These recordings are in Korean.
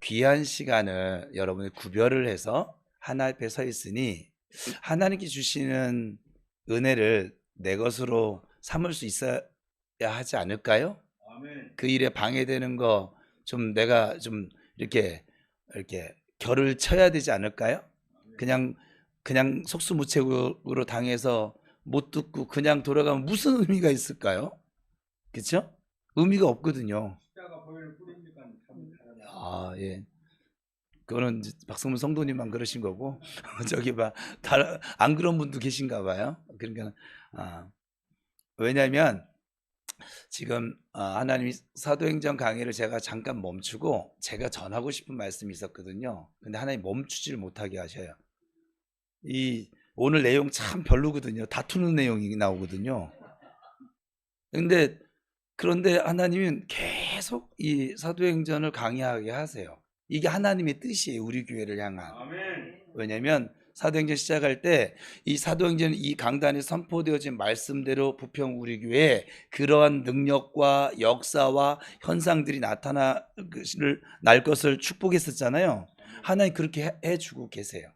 귀한 시간을 여러분이 구별을 해서 하나님 앞에 서 있으니 하나님께 주시는 은혜를 내 것으로 삼을 수 있어야 하지 않을까요? 그 일에 방해되는 거 좀 내가 좀 이렇게 결을 쳐야 되지 않을까요? 그냥 속수무책으로 당해서 못 듣고 그냥 돌아가면 무슨 의미가 있을까요? 그렇죠? 의미가 없거든요. 아, 예. 그거는 이제 박성문 성도님만 그러신 거고 저기 안 그런 분도 계신가 봐요. 그러니까 왜냐하면 지금 하나님이 사도행전 강의를 제가 잠깐 멈추고 제가 전하고 싶은 말씀이 있었거든요. 근데 하나님 멈추지를 못하게 하셔요. 이 오늘 내용 참 별로거든요. 다투는 내용이 나오거든요. 그런데 하나님은 계속 이 사도행전을 강의하게 하세요. 이게 하나님의 뜻이에요. 우리 교회를 향한. 왜냐하면 사도행전 시작할 때 이 사도행전 이 강단에 선포되어진 말씀대로 부평 우리 교회에 그러한 능력과 역사와 현상들이 나타날 것을 축복했었잖아요. 하나님 그렇게 해주고 계세요.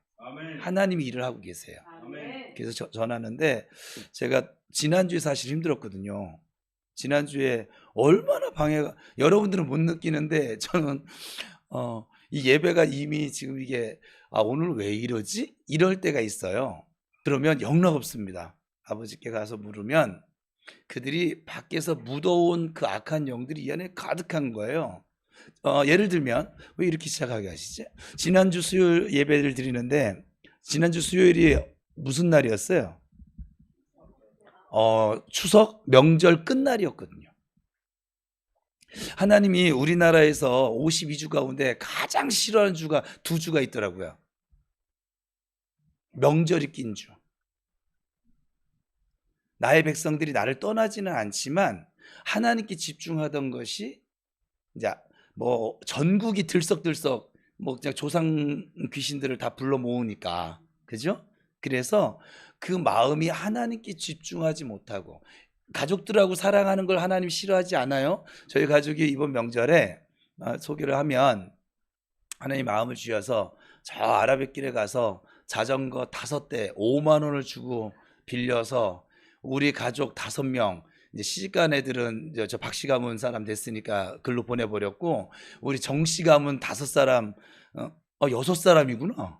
하나님이 일을 하고 계세요. 그래서 전하는데 제가 지난주에 사실 힘들었거든요. 지난주에 얼마나 방해가 여러분들은 못 느끼는데 저는 이 예배가 이미 지금 이게 오늘 왜 이러지? 이럴 때가 있어요. 그러면 영락 없습니다. 아버지께 가서 물으면 그들이 밖에서 묻어온 그 악한 영들이 이 안에 가득한 거예요. 예를 들면 왜 이렇게 시작하게 하시지? 지난주 수요일 예배를 드리는데 지난주 수요일이 무슨 날이었어요? 추석 명절 끝날이었거든요. 하나님이 우리나라에서 52주 가운데 가장 싫어하는 주가 2주가 있더라고요. 명절이 낀 주. 나의 백성들이 나를 떠나지는 않지만 하나님께 집중하던 것이 이제 뭐 전국이 들썩들썩 뭐 그냥 조상 귀신들을 다 불러 모으니까 그죠? 그래서 그 마음이 하나님께 집중하지 못하고 가족들하고 사랑하는 걸 하나님 싫어하지 않아요? 저희 가족이 이번 명절에 소개를 하면 하나님 마음을 주셔서 저 아라뱃길에 가서 자전거 5대 5만 원을 주고 빌려서 우리 가족 5명 이제 시집간 애들은 저 박씨 가문 사람 됐으니까 글로 보내버렸고 우리 정씨 가문 5사람 6사람이구나.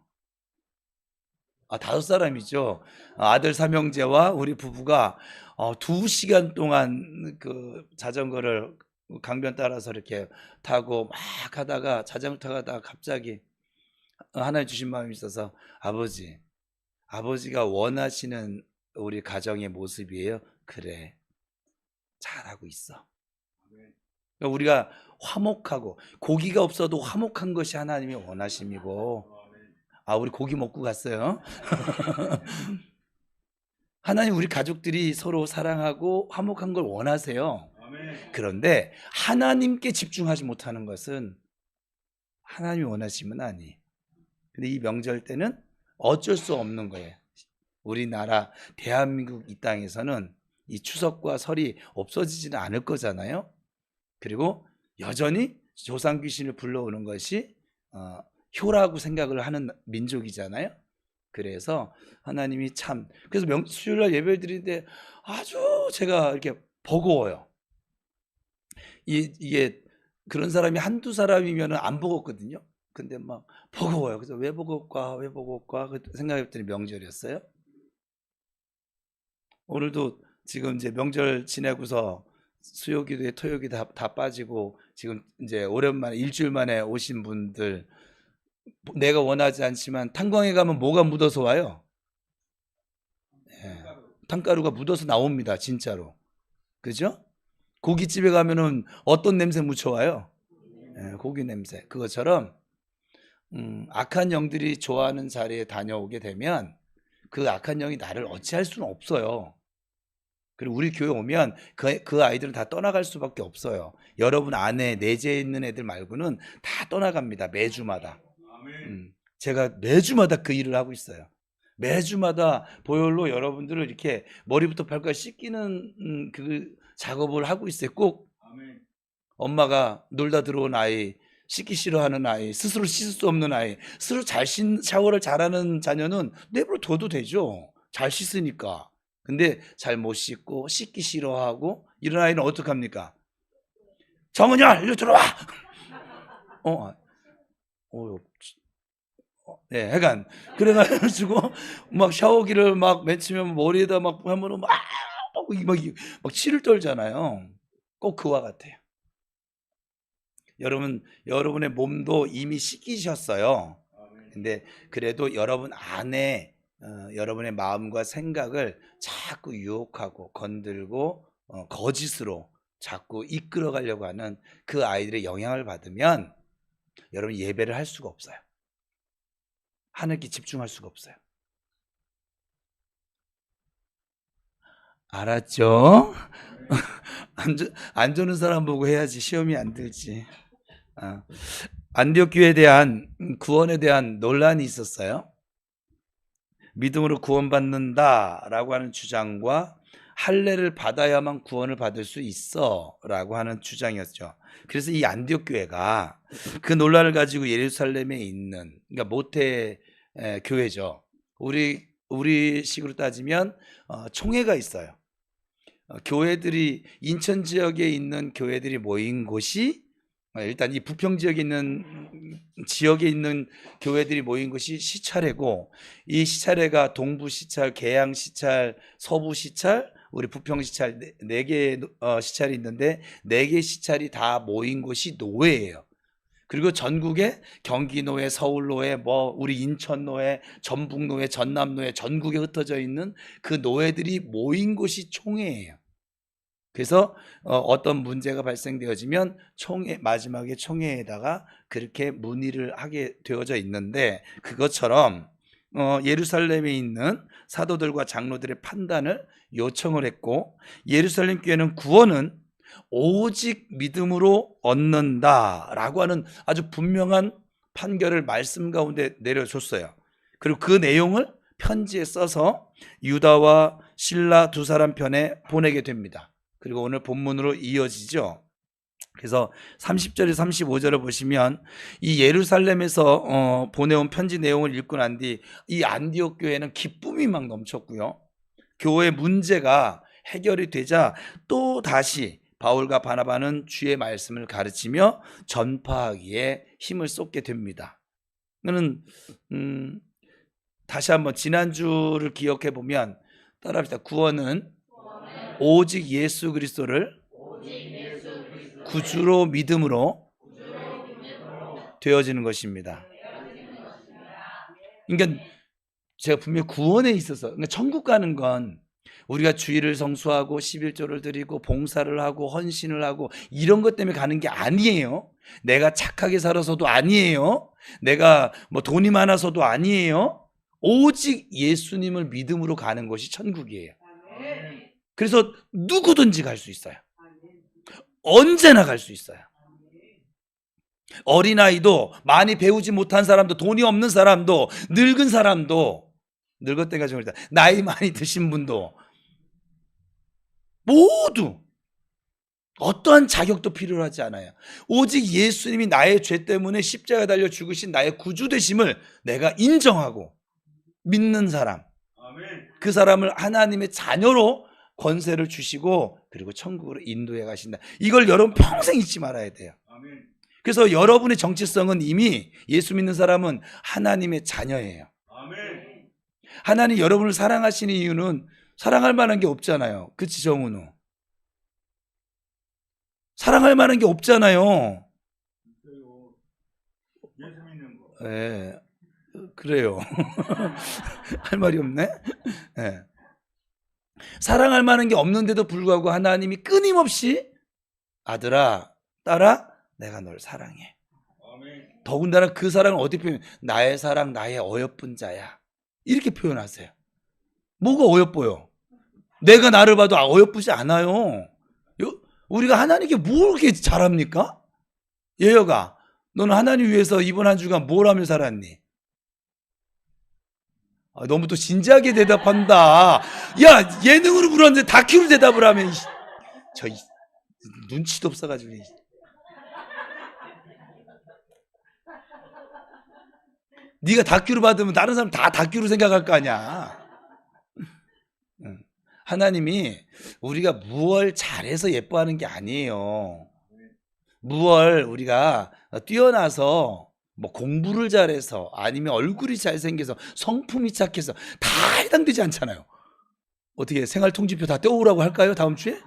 5사람이죠. 아들 삼형제와 우리 부부가 2시간 동안 그 자전거를 강변 따라서 이렇게 타고 막 하다가 자전거 타다가 갑자기 하나님 주신 마음이 있어서 아버지가 원하시는 우리 가정의 모습이에요. 그래, 잘하고 있어. 그러니까 우리가 화목하고 고기가 없어도 화목한 것이 하나님의 원하심이고 우리 고기 먹고 갔어요. 하나님 우리 가족들이 서로 사랑하고 화목한 걸 원하세요. 그런데 하나님께 집중하지 못하는 것은 하나님이 원하시면 아니에요. 근데 이 명절 때는 어쩔 수 없는 거예요. 우리나라 대한민국 이 땅에서는 이 추석과 설이 없어지지는 않을 거잖아요. 그리고 여전히 조상 귀신을 불러오는 것이 효라고 생각을 하는 민족이잖아요. 그래서 하나님이 그래서 수요일날 예배를 드리는데 아주 제가 이렇게 버거워요. 이게 그런 사람이 한두 사람이면 안 버겁거든요. 근데 막 버거워요. 그래서 왜 버겁까 생각했더니 명절이었어요. 오늘도 지금 이제 명절 지내고서 수요기도에 토요기 다 빠지고 지금 이제 오랜만에 일주일 만에 오신 분들 내가 원하지 않지만 탄광에 가면 뭐가 묻어서 와요? 탄가루가 묻어서 나옵니다. 진짜로. 그죠? 고깃집에 가면은 어떤 냄새 묻혀와요? 고기 냄새. 그것처럼 악한 영들이 좋아하는 자리에 다녀오게 되면 그 악한 영이 나를 어찌할 수는 없어요. 그리고 우리 교회 오면 그 아이들은 다 떠나갈 수밖에 없어요. 여러분 안에 내재해 있는 애들 말고는 다 떠나갑니다. 매주마다. 제가 매주마다 그 일을 하고 있어요. 매주마다 보혈로 여러분들을 이렇게 머리부터 발까지 씻기는 그 작업을 하고 있어요. 꼭 엄마가 놀다 들어온 아이 씻기 싫어하는 아이, 스스로 씻을 수 없는 아이, 스스로 샤워를 잘하는 자녀는 내버려 둬도 되죠. 잘 씻으니까. 근데 잘 못 씻고 씻기 싫어하고 이런 아이는 어떡합니까? 정은열, 일로 들어와! 네, 약간 그래가지고 막 샤워기를 막 맺히면 머리에다 막 하면은 막 치를 떨잖아요. 꼭 그와 같아요. 여러분의 몸도 이미 씻기셨어요. 근데 그래도 여러분 안에 여러분의 마음과 생각을 자꾸 유혹하고 건들고 거짓으로 자꾸 이끌어 가려고 하는 그 아이들의 영향을 받으면 여러분 예배를 할 수가 없어요. 하늘께 집중할 수가 없어요. 알았죠? 안 주는 사람 보고 해야지 시험이 안 들지. 안디옥 교회에 대한 구원에 대한 논란이 있었어요. 믿음으로 구원받는다라고 하는 주장과 할례를 받아야만 구원을 받을 수 있어라고 하는 주장이었죠. 그래서 이 안디옥 교회가 그 논란을 가지고 예루살렘에 있는, 그러니까 모태 교회죠. 우리 식으로 따지면 총회가 있어요. 교회들이 인천 지역에 있는 교회들이 모인 곳이 일단 이 부평 지역에 있는 교회들이 모인 곳이 시찰회고, 이 시찰회가 동부 시찰, 계양 시찰, 서부 시찰, 우리 부평 시찰 네 개 시찰이 있는데 네 개 시찰이 다 모인 곳이 노회예요. 그리고 전국에 경기노회, 서울노회, 우리 인천노회, 전북노회, 전남노회, 전국에 흩어져 있는 그 노회들이 모인 곳이 총회예요. 그래서 어떤 문제가 발생되어지면 마지막에 총회에다가 그렇게 문의를 하게 되어져 있는데, 그것처럼 예루살렘에 있는 사도들과 장로들의 판단을 요청을 했고, 예루살렘 교회는 구원은 오직 믿음으로 얻는다라고 하는 아주 분명한 판결을 말씀 가운데 내려줬어요. 그리고 그 내용을 편지에 써서 유다와 실라 두 사람 편에 보내게 됩니다. 그리고 오늘 본문으로 이어지죠. 그래서 30절에 35절을 보시면 이 예루살렘에서 보내온 편지 내용을 읽고 난 뒤 이 안디옥 교회는 기쁨이 막 넘쳤고요. 교회 문제가 해결이 되자 또 다시 바울과 바나바는 주의 말씀을 가르치며 전파하기에 힘을 쏟게 됩니다. 저는 다시 한번 지난주를 기억해 보면 따라합시다. 구원은 오직 예수 그리스도를 구주로 믿음으로 되어지는 것입니다. 그러니까 제가 분명히 구원에 있어서, 그러니까 천국 가는 건 우리가 주일을 성수하고 11조를 드리고 봉사를 하고 헌신을 하고 이런 것 때문에 가는 게 아니에요. 내가 착하게 살아서도 아니에요. 내가 돈이 많아서도 아니에요. 오직 예수님을 믿음으로 가는 것이 천국이에요. 그래서 누구든지 갈 수 있어요. 언제나 갈 수 있어요. 어린아이도, 많이 배우지 못한 사람도, 돈이 없는 사람도, 늙은 사람도, 늙었다가 좀 나이 많이 드신 분도 모두 어떠한 자격도 필요하지 않아요. 오직 예수님이 나의 죄 때문에 십자가에 달려 죽으신 나의 구주 되심을 내가 인정하고 믿는 사람, 그 사람을 하나님의 자녀로 권세를 주시고 그리고 천국으로 인도해 가신다. 이걸 여러분 평생 잊지 말아야 돼요. 그래서 여러분의 정체성은 이미, 예수 믿는 사람은 하나님의 자녀예요. 하나님 여러분을 사랑하시는 이유는 사랑할 만한 게 없잖아요. 그치, 정은우? 사랑할 만한 게 없잖아요. 네, 그래요. 할 말이 없네. 네. 사랑할 만한 게 없는데도 불구하고 하나님이 끊임없이 아들아, 딸아, 내가 널 사랑해. 더군다나 그 사랑을 어떻게 표현해요? 나의 사랑, 나의 어여쁜 자야. 이렇게 표현하세요. 뭐가 어여뻐요? 내가 나를 봐도 어여쁘지 않아요. 우리가 하나님께 뭘 그렇게 잘합니까? 예여가, 너는 하나님 위해서 이번 한 주간 뭘 하며 살았니? 너무 또 진지하게 대답한다. 야, 예능으로 물었는데 다큐로 대답을 하면 눈치도 없어가지고. 네가 닭귀로 받으면 다른 사람 다 닭귀로 생각할 거 아니야. 하나님이 우리가 무얼 잘해서 예뻐하는 게 아니에요. 무얼 우리가 뛰어나서 뭐 공부를 잘해서 아니면 얼굴이 잘생겨서 성품이 착해서 다 해당되지 않잖아요. 어떻게 생활통지표 다 떼오라고 할까요? 다음 주에?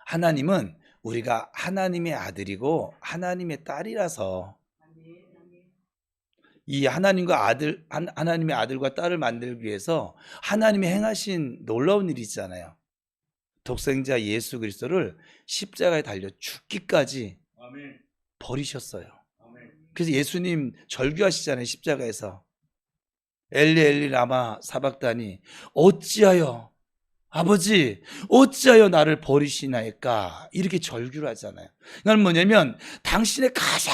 하나님은 우리가 하나님의 아들이고 하나님의 딸이라서 이 하나님의 아들과 딸을 만들기 위해서 하나님이 행하신 놀라운 일이 있잖아요. 독생자 예수 그리스도를 십자가에 달려 죽기까지 버리셨어요. 그래서 예수님 절규하시잖아요. 십자가에서 엘리 엘리 라마 사박다니 어찌하여 아버지 어찌하여 나를 버리시나이까 이렇게 절규를 하잖아요. 그건 뭐냐면 당신의 가장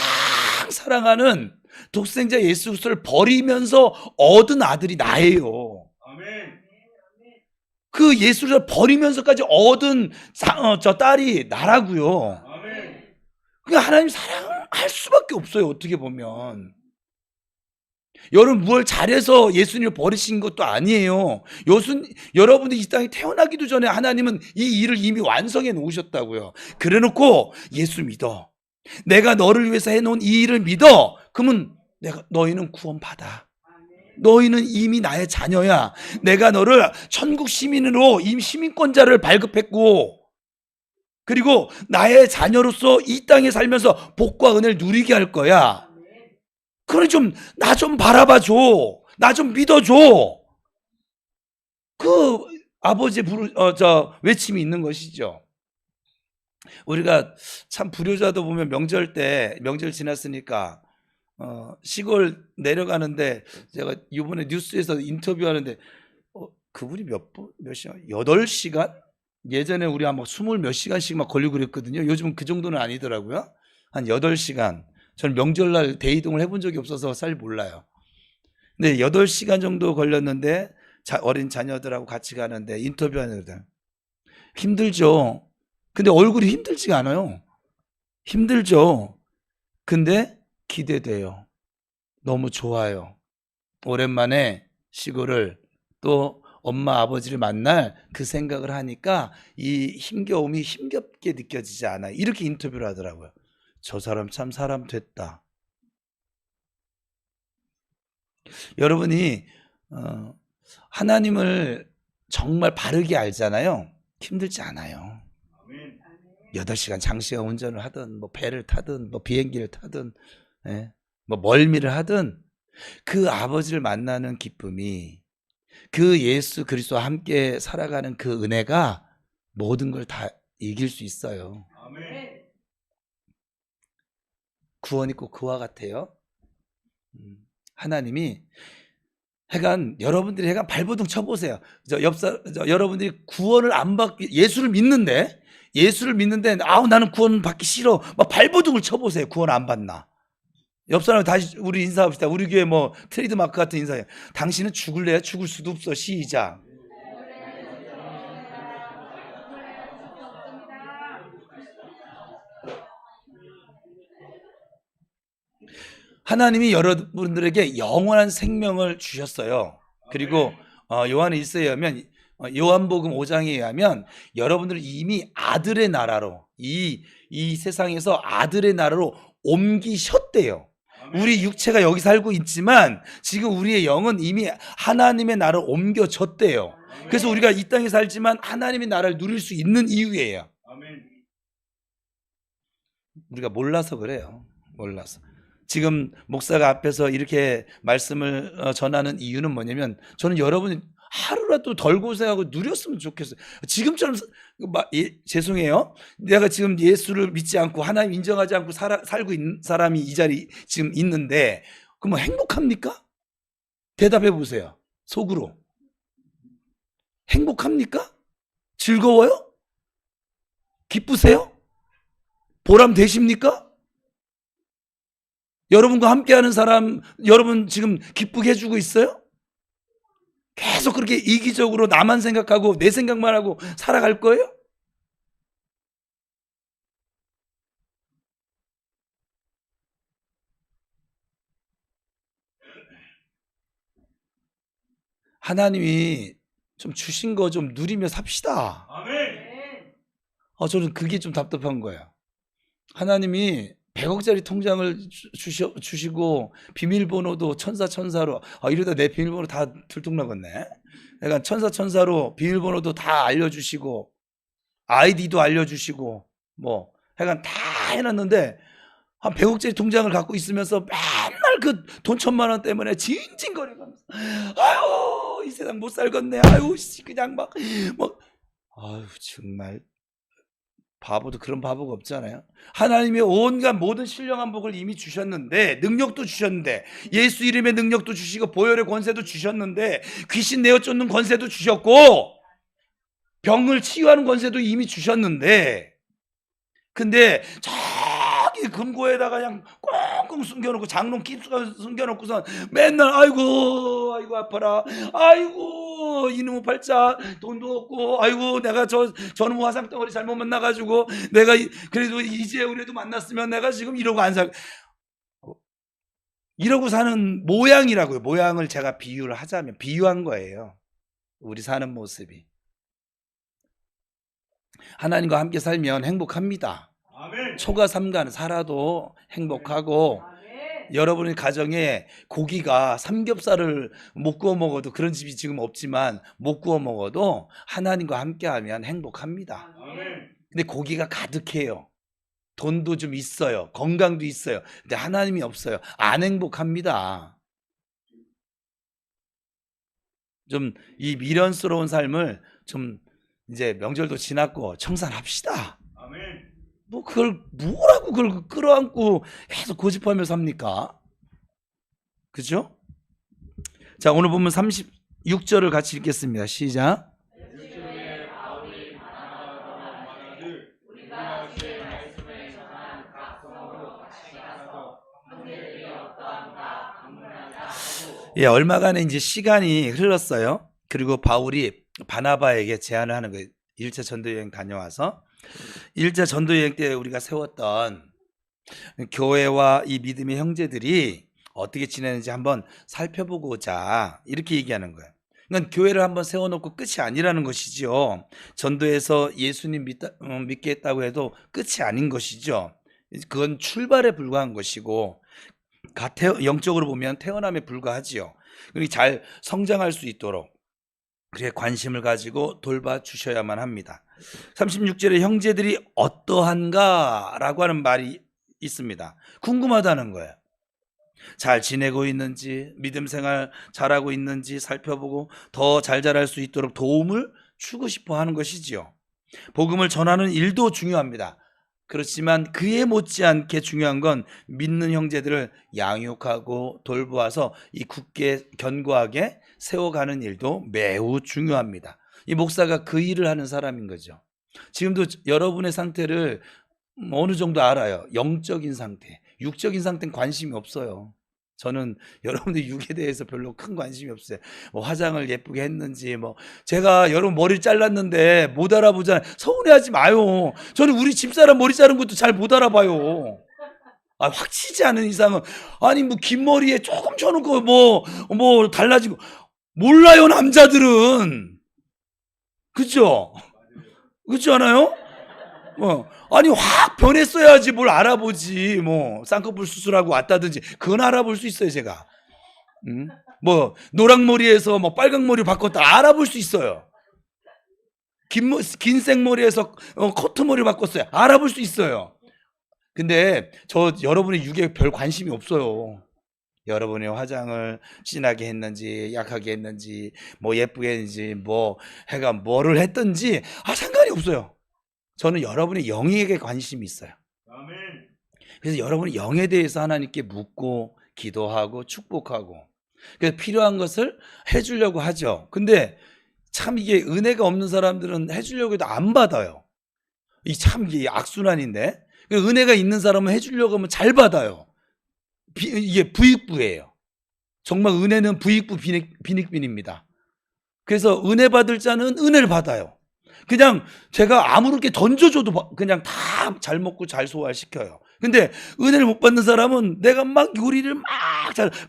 사랑하는 독생자 예수 그리스도를 버리면서 얻은 아들이 나예요. 그 예수를 버리면서까지 얻은 저 딸이 나라고요. 그러니까 하나님 사랑할 수밖에 없어요. 어떻게 보면 여러분 무얼 잘해서 예수님을 버리신 것도 아니에요. 여러분들이 이 땅에 태어나기도 전에 하나님은 이 일을 이미 완성해 놓으셨다고요. 그래 놓고 예수 믿어. 내가 너를 위해서 해놓은 이 일을 믿어. 그러면 너희는 구원받아. 너희는 이미 나의 자녀야. 내가 너를 천국 시민으로 이미 시민권자를 발급했고 그리고 나의 자녀로서 이 땅에 살면서 복과 은혜를 누리게 할 거야. 그래 나 좀 바라봐 줘. 나 좀 믿어 줘. 그 아버지의 외침이 있는 것이죠. 우리가 참 불효자도 보면 명절 지났으니까 시골 내려가는데 제가 이번에 뉴스에서 인터뷰하는데 그분이 몇 시간? 8시간? 예전에 우리 아마 20몇 시간씩 막 걸리고 그랬거든요. 요즘은 그 정도는 아니더라고요. 한 8시간. 저는 명절날 대이동을 해본 적이 없어서 잘 몰라요. 근데 8시간 정도 걸렸는데 어린 자녀들하고 같이 가는데 인터뷰하는 애들 힘들죠. 근데 얼굴이 힘들지가 않아요. 힘들죠. 근데 기대돼요. 너무 좋아요. 오랜만에 시골을 또 엄마 아버지를 만날 그 생각을 하니까 이 힘겨움이 힘겹게 느껴지지 않아요. 이렇게 인터뷰를 하더라고요. 저 사람 참 사람 됐다. 여러분이 하나님을 정말 바르게 알잖아요. 힘들지 않아요. 8시간 장시간 운전을 하든 뭐 배를 타든 뭐 비행기를 타든 뭐 멀미를 하든 그 아버지를 만나는 기쁨이 그 예수 그리스도와 함께 살아가는 그 은혜가 모든 걸 다 이길 수 있어요. 구원이 꼭 그와 같아요. 하나님이 여러분들이 발버둥 쳐보세요. 여러분들이 구원을 안 받기 예수를 믿는데 나는 구원 받기 싫어. 막 발버둥을 쳐보세요. 구원 안 받나? 옆 사람 다시 우리 인사합시다. 우리 교회 뭐 트레이드마크 같은 인사예요. 당신은 죽을래요? 죽을 수도 없어. 시작. 하나님이 여러분들에게 영원한 생명을 주셨어요. 그리고 요한의 1서에 의하면 요한복음 5장에 의하면 여러분들은 이미 아들의 나라로 이 세상에서 아들의 나라로 옮기셨대요. 우리 육체가 여기 살고 있지만 지금 우리의 영은 이미 하나님의 나라로 옮겨졌대요. 그래서 우리가 이 땅에 살지만 하나님의 나라를 누릴 수 있는 이유예요. 우리가 몰라서 그래요. 몰라서. 지금 목사가 앞에서 이렇게 말씀을 전하는 이유는 뭐냐면 저는 여러분이 하루라도 덜 고생하고 누렸으면 좋겠어요. 지금처럼 죄송해요. 내가 지금 예수를 믿지 않고 하나님 인정하지 않고 살고 있는 사람이 이 자리 지금 있는데 그럼 행복합니까? 대답해 보세요. 속으로. 행복합니까? 즐거워요? 기쁘세요? 보람 되십니까? 여러분과 함께하는 사람 여러분 지금 기쁘게 해주고 있어요? 계속 그렇게 이기적으로 나만 생각하고 내 생각만 하고 살아갈 거예요? 하나님이 좀 주신 거 좀 누리며 삽시다. 저는 그게 좀 답답한 거예요. 하나님이 100억짜리 통장을 주시고 비밀번호도 천사로 이러다 내 비밀번호 다 들통나겠네. 그러니까 천사로 비밀번호도 다 알려주시고 아이디도 알려주시고 뭐 약간 다 해놨는데 한 100억짜리 통장을 갖고 있으면서 맨날 그 돈 1,000만 원 때문에 징징거리면서 아유 이 세상 못 살겠네. 아유 그냥 아유 정말 바보도 그런 바보가 없잖아요. 하나님이 온갖 모든 신령한 복을 이미 주셨는데, 능력도 주셨는데, 예수 이름의 능력도 주시고 보혈의 권세도 주셨는데, 귀신 내어 쫓는 권세도 주셨고 병을 치유하는 권세도 이미 주셨는데, 근데 저기 금고에다가 그냥 꽁꽁 숨겨놓고 장롱 깁스가 숨겨놓고선 맨날 아이고 아파라, 아이고 이놈의 팔자 돈도 없고, 아이고 내가 저놈 화상덩어리 잘못 만나가지고 내가 그래도 이재훈에도 만났으면 내가 지금 이러고 안 살, 이러고 사는 모양이라고요. 모양을 제가 비유를 하자면, 비유한 거예요. 우리 사는 모습이. 하나님과 함께 살면 행복합니다. 아멘. 초가 삼간 살아도 행복하고, 아멘. 여러분의 가정에 고기가 삼겹살을 못 구워 먹어도, 그런 집이 지금 없지만 못 구워 먹어도 하나님과 함께 하면 행복합니다. 아멘. 근데 고기가 가득해요. 돈도 좀 있어요. 건강도 있어요. 근데 하나님이 없어요. 안 행복합니다. 좀 이 미련스러운 삶을 좀 이제 명절도 지났고 청산합시다. 아멘. 뭐라고 그걸 끌어안고 계속 고집하며 삽니까? 그죠? 자, 오늘 보면 36절을 같이 읽겠습니다. 시작. 예, 얼마간의 이제 시간이 흘렀어요. 그리고 바울이 바나바에게 제안을 하는 거예요. 1차 전도여행 다녀와서 1차 전도여행 때 우리가 세웠던 교회와 이 믿음의 형제들이 어떻게 지내는지 한번 살펴보고자, 이렇게 얘기하는 거예요. 그러니까 교회를 한번 세워놓고 끝이 아니라는 것이죠. 전도해서 예수님 믿게 했다고 해도 끝이 아닌 것이죠. 그건 출발에 불과한 것이고, 영적으로 보면 태어남에 불과하지요. 그리고 잘 성장할 수 있도록 그래 관심을 가지고 돌봐주셔야만 합니다. 36절에 형제들이 어떠한가 라고 하는 말이 있습니다. 궁금하다는 거예요. 잘 지내고 있는지, 믿음 생활 잘하고 있는지 살펴보고 더 잘 자랄 수 있도록 도움을 주고 싶어 하는 것이지요. 복음을 전하는 일도 중요합니다. 그렇지만 그에 못지않게 중요한 건 믿는 형제들을 양육하고 돌보아서 이 굳게 견고하게 세워가는 일도 매우 중요합니다. 이 목사가 그 일을 하는 사람인 거죠. 지금도 여러분의 상태를 어느 정도 알아요. 영적인 상태, 육적인 상태는 관심이 없어요. 저는 여러분들 육에 대해서 별로 큰 관심이 없어요. 뭐 화장을 예쁘게 했는지, 제가 여러분 머리를 잘랐는데 못 알아보잖아요. 서운해하지 마요. 저는 우리 집사람 머리 자른 것도 잘 못 알아봐요. 확 치지 않은 이상은, 아니 긴 머리에 조금 쳐놓고 달라지고 몰라요, 남자들은. 그죠? 그렇지 않아요? 아니 확 변했어야지 뭘 알아보지. 쌍꺼풀 수술하고 왔다든지 그건 알아볼 수 있어요, 제가. 노랑머리에서 빨강머리 바꿨다 알아볼 수 있어요. 긴 생머리에서 커트머리 바꿨어요, 알아볼 수 있어요. 근데 여러분의 육에 별 관심이 없어요. 여러분의 화장을 진하게 했는지 약하게 했는지 예쁘게 했는지 해가 뭐를 했든지 상관이 없어요. 저는 여러분의 영에게 관심이 있어요. 아멘. 그래서 여러분의 영에 대해서 하나님께 묻고 기도하고 축복하고, 그래서 필요한 것을 해주려고 하죠. 근데 참 이게 은혜가 없는 사람들은 해주려고 해도 안 받아요. 이게 악순환인데, 은혜가 있는 사람은 해주려고 하면 잘 받아요. 이게 부익부예요. 정말 은혜는 부익부 빈익빈입니다. 그래서 은혜 받을 자는 은혜를 받아요. 그냥 제가 아무렇게 던져줘도 그냥 다 잘 먹고 잘 소화시켜요. 근데 은혜를 못 받는 사람은 내가 막 요리를 막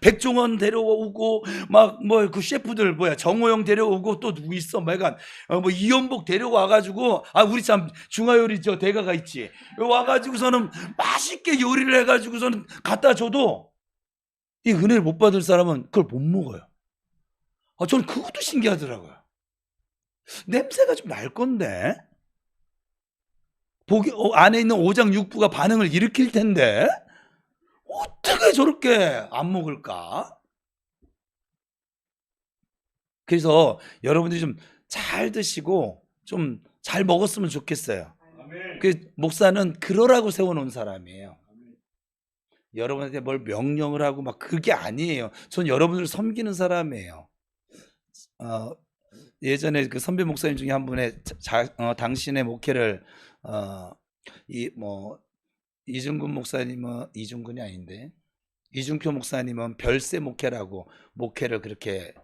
백종원 데려오고 막 뭐 그 셰프들 뭐야 정호영 데려오고 또 누구 있어 막뭐 이연복 데려와가지고 우리 참 중화요리 저 대가가 있지 와가지고서는 맛있게 요리를 해가지고서는 갖다 줘도 이 은혜를 못 받을 사람은 그걸 못 먹어요. 저는 그것도 신기하더라고요. 냄새가 좀 날 건데 안에 있는 오장육부가 반응을 일으킬 텐데 어떻게 저렇게 안 먹을까? 그래서 여러분들이 좀 잘 드시고 좀 잘 먹었으면 좋겠어요. 그 목사는 그러라고 세워놓은 사람이에요. 여러분한테 뭘 명령을 하고 막 그게 아니에요. 전 여러분을 섬기는 사람이에요. 예전에 그 선배 목사님 중에 한 분의 당신의 목회를 이중근 목사님은 이중근이 아닌데 이중표 목사님은 별세 목회라고 목회를 그렇게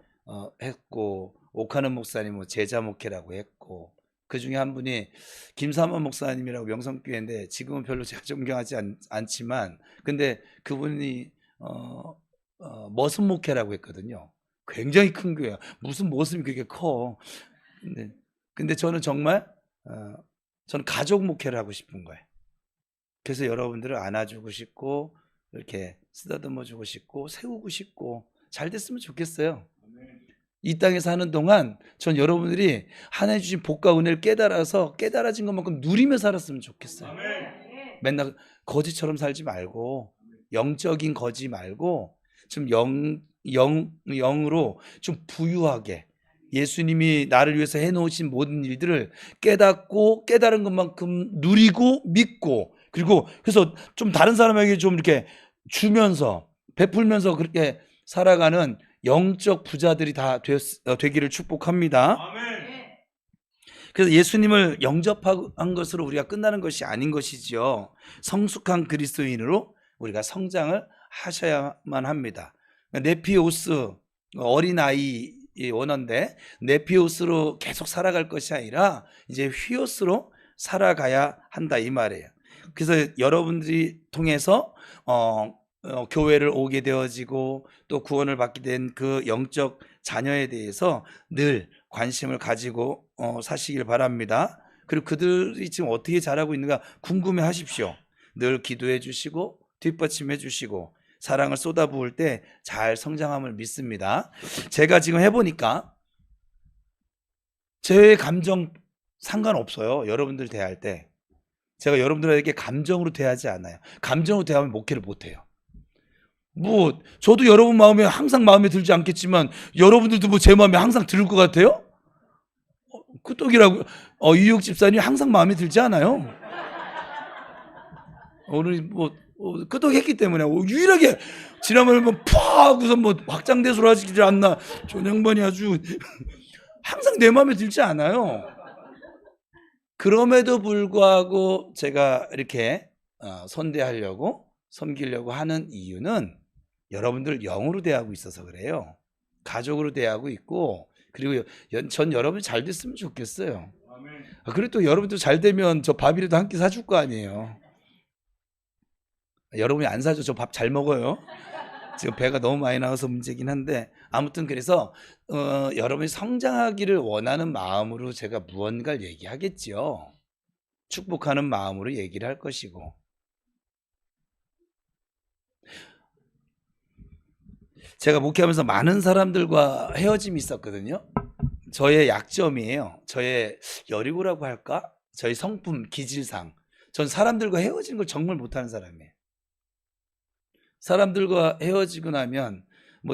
했고 옥하는 목사님은 제자 목회라고 했고 그 중에 한 분이 김삼원 목사님이라고 명성교회인데 지금은 별로 제가 존경하지 않지만 근데 그분이 머슴 목회라고 했거든요. 굉장히 큰 교회야. 무슨 머슴이 그렇게 커. 근데 저는 정말 저는 가족 목회를 하고 싶은 거예요. 그래서 여러분들을 안아주고 싶고 이렇게 쓰다듬어 주고 싶고 세우고 싶고 잘 됐으면 좋겠어요. 이 땅에 사는 동안 전 여러분들이 하나님 주신 복과 은혜를 깨달아서 깨달아진 것만큼 누리며 살았으면 좋겠어요. 맨날 거지처럼 살지 말고 영적인 거지 말고 좀 영으로 좀 부유하게 예수님이 나를 위해서 해놓으신 모든 일들을 깨닫고 깨달은 것만큼 누리고 믿고 그리고 그래서 좀 다른 사람에게 좀 이렇게 주면서 베풀면서 그렇게 살아가는 영적 부자들이 다 되기를 축복합니다. 그래서 예수님을 영접한 것으로 우리가 끝나는 것이 아닌 것이지요. 성숙한 그리스도인으로 우리가 성장을 하셔야만 합니다. 네피오스 어린아이 원어인데 네피오스로 계속 살아갈 것이 아니라 이제 휘오스로 살아가야 한다 이 말이에요. 그래서 여러분들이 통해서 교회를 오게 되어지고 또 구원을 받게 된 그 영적 자녀에 대해서 늘 관심을 가지고 사시길 바랍니다. 그리고 그들이 지금 어떻게 자라고 있는가 궁금해 하십시오. 늘 기도해 주시고 뒷받침해 주시고 사랑을 쏟아부을 때 잘 성장함을 믿습니다. 제가 지금 해보니까 제 감정 상관없어요. 여러분들 대할 때 제가 여러분들에게 감정으로 대하지 않아요. 감정으로 대하면 목회를 못해요. 저도 여러분 마음에 항상 마음에 들지 않겠지만 여러분들도 제 마음에 항상 들을 것 같아요? 끄떡이라고 이육 집사님 항상 마음에 들지 않아요? 오늘 끄떡했기 때문에 유일하게 지난번에 팍 하고서 확장대소를 하지 않나 저 양반이 아주 항상 내 마음에 들지 않아요. 그럼에도 불구하고 제가 이렇게 선대하려고 섬기려고 하는 이유는 여러분들 영으로 대하고 있어서 그래요. 가족으로 대하고 있고 그리고 전 여러분이 잘 됐으면 좋겠어요. 그리고 또 여러분들 잘 되면 저 밥이라도 한 끼 사줄 거 아니에요. 여러분이 안 사줘. 저 밥 잘 먹어요. 지금 배가 너무 많이 나와서 문제긴 한데 아무튼 그래서 여러분이 성장하기를 원하는 마음으로 제가 무언가를 얘기하겠지요. 축복하는 마음으로 얘기를 할 것이고 제가 목회하면서 많은 사람들과 헤어짐이 있었거든요. 저의 약점이에요. 저의 여리고라고 할까? 저의 성품, 기질상 전 사람들과 헤어지는 걸 정말 못하는 사람이에요. 사람들과 헤어지고 나면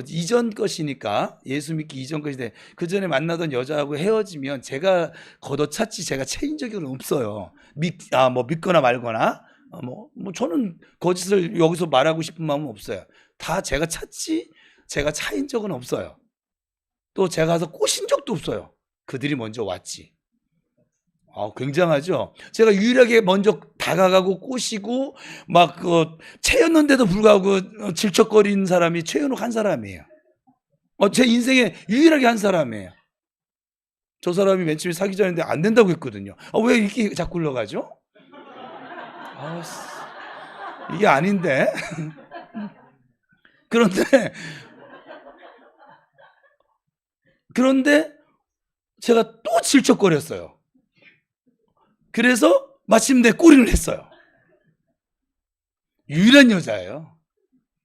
이전 것이니까 예수 믿기 이전 것인데 그 전에 만나던 여자하고 헤어지면 제가 걷어찼지 제가 체인적인 없어요. 믿거나 말거나 저는 거짓을 여기서 말하고 싶은 마음은 없어요. 다 제가 찾지 제가 차인 적은 없어요. 또 제가 가서 꼬신 적도 없어요. 그들이 먼저 왔지. 굉장하죠. 제가 유일하게 먼저 다가가고 꼬시고 채였는데도 불구하고 질척거리는 사람이 최현욱 한 사람이에요. 제 인생에 유일하게 한 사람이에요. 저 사람이 맨 처음에 사귀자 했는데 안 된다고 했거든요. 왜 이렇게 자꾸 흘러가죠? 이게 아닌데. 그런데 제가 또 질척거렸어요. 그래서 마침내 꼬리를 했어요. 유일한 여자예요.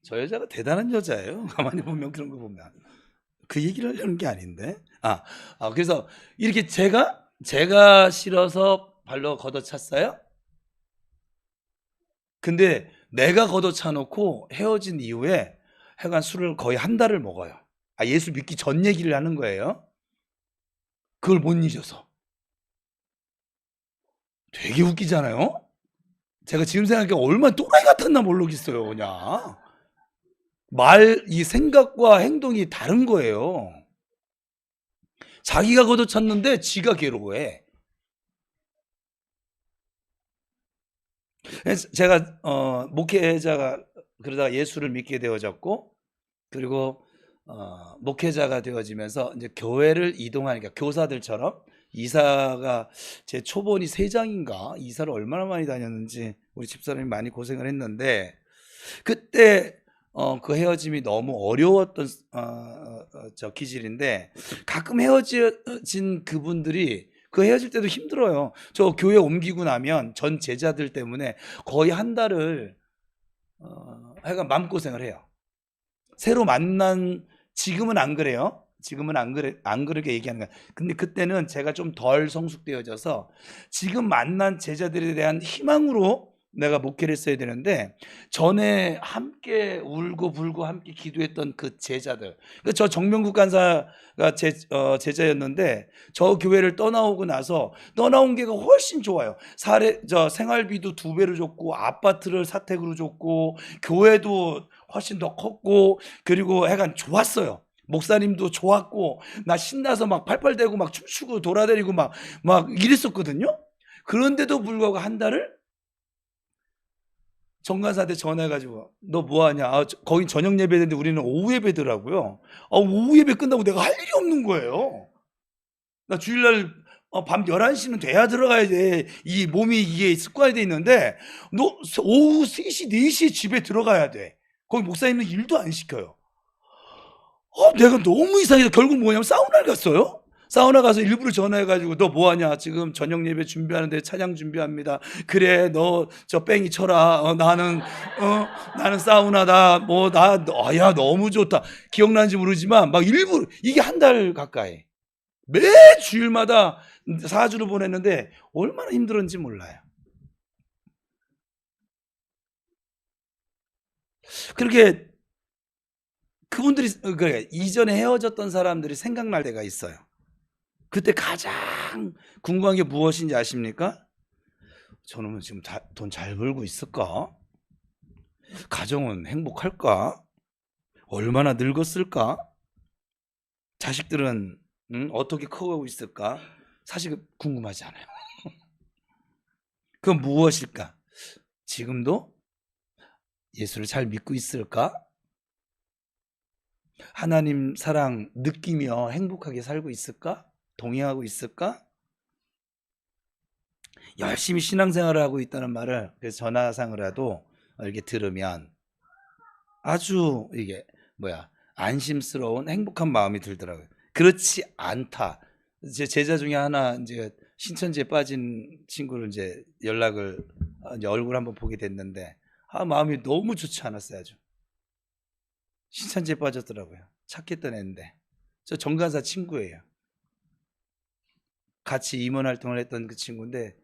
저 여자가 대단한 여자예요. 가만히 보면, 그런 거 보면. 그 얘기를 하려는 게 아닌데. 그래서 이렇게 제가 싫어서 발로 걷어찼어요. 근데 내가 걷어차놓고 헤어진 이후에 하여간 술을 거의 한 달을 먹어요. 예수 믿기 전 얘기를 하는 거예요. 그걸 못 잊어서. 되게 웃기잖아요. 제가 지금 생각해 얼마나 또라이 같았나 모르겠어요. 그냥 이 생각과 행동이 다른 거예요. 자기가 걷어찼는데 지가 괴로워해. 제가 목회자가 그러다가 예수를 믿게 되어졌고, 그리고 목회자가 되어지면서 이제 교회를 이동하니까 교사들처럼 이사가 제 초본이 3장인가 이사를 얼마나 많이 다녔는지 우리 집사람이 많이 고생을 했는데, 그때 그 헤어짐이 너무 어려웠던 저 기질인데, 가끔 헤어진 그분들이 그 헤어질 때도 힘들어요. 저 교회 옮기고 나면 전 제자들 때문에 거의 한 달을 하여간 마음고생을 해요. 새로 만난, 지금은 안 그래요. 지금은 안 그렇게 얘기하는 거야. 근데 그때는 제가 좀 덜 성숙되어져서 지금 만난 제자들에 대한 희망으로 내가 목회를 했어야 되는데, 전에 함께 울고 불고 함께 기도했던 그 제자들, 저 정명국 간사가 제자였는데, 저 교회를 떠나오고 나서 떠나온 게가 훨씬 좋아요. 생활비도 2배로 줬고, 아파트를 사택으로 줬고, 교회도 훨씬 더 컸고, 그리고 약간 좋았어요. 목사님도 좋았고, 나 신나서 막 팔팔대고 막 춤추고 돌아다니고 막 이랬었거든요. 그런데도 불구하고 한 달을 정관사한테 전화해가지고 너 뭐하냐. 거긴 저녁 예배인데 우리는 오후 예배더라고요. 오후 예배 끝나고 내가 할 일이 없는 거예요. 나 주일날 밤 11시는 돼야 들어가야 돼. 이 몸이 이게 습관이 돼 있는데, 너 오후 3시 4시에 집에 들어가야 돼. 거기 목사님은 일도 안 시켜요. 내가 너무 이상해서 결국 뭐냐면 사우나를 갔어요. 사우나 가서 일부러 전화해가지고 너 뭐하냐, 지금 저녁 예배 준비하는데 찬양 준비합니다. 그래, 너 저 뺑이 쳐라. 나는 사우나다. 야 너무 좋다. 기억나는지 모르지만 막 일부러, 이게 한 달 가까이 매 주일마다 4주를 보냈는데 얼마나 힘들었는지 몰라요. 그렇게 그분들이, 이전에 헤어졌던 사람들이 생각날 때가 있어요. 그때 가장 궁금한 게 무엇인지 아십니까? 저놈은 지금 돈 잘 벌고 있을까? 가정은 행복할까? 얼마나 늙었을까? 자식들은 어떻게 커가고 있을까? 사실 궁금하지 않아요. 그건 무엇일까? 지금도 예수를 잘 믿고 있을까? 하나님 사랑 느끼며 행복하게 살고 있을까? 동의하고 있을까? 열심히 신앙생활을 하고 있다는 말을 그래서 전화상으로라도 이렇게 들으면 아주 이게 안심스러운 행복한 마음이 들더라고요. 그렇지 않다. 제 제자 중에 하나 이제 신천지에 빠진 친구를 이제 연락을 이제 얼굴 한번 보게 됐는데 마음이 너무 좋지 않았어요. 아주 신천지에 빠졌더라고요. 착했던 애인데. 저 정간사 친구예요. 같이 임원 활동을 했던 그 친구인데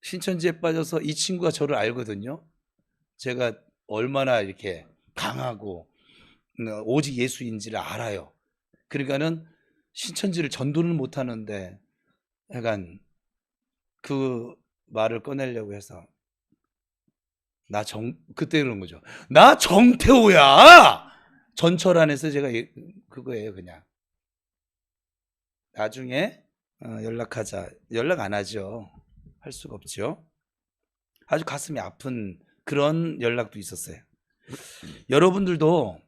신천지에 빠져서 이 친구가 저를 알거든요. 제가 얼마나 이렇게 강하고 오직 예수인지를 알아요. 그러니까는 신천지를 전도를 못 하는데 약간 그 말을 꺼내려고 해서 그때 그런 거죠. 나 정태호야. 전철 안에서 제가 그거예요. 그냥 나중에 연락하자. 연락 안 하죠. 할 수가 없죠. 아주 가슴이 아픈 그런 연락도 있었어요. 여러분들도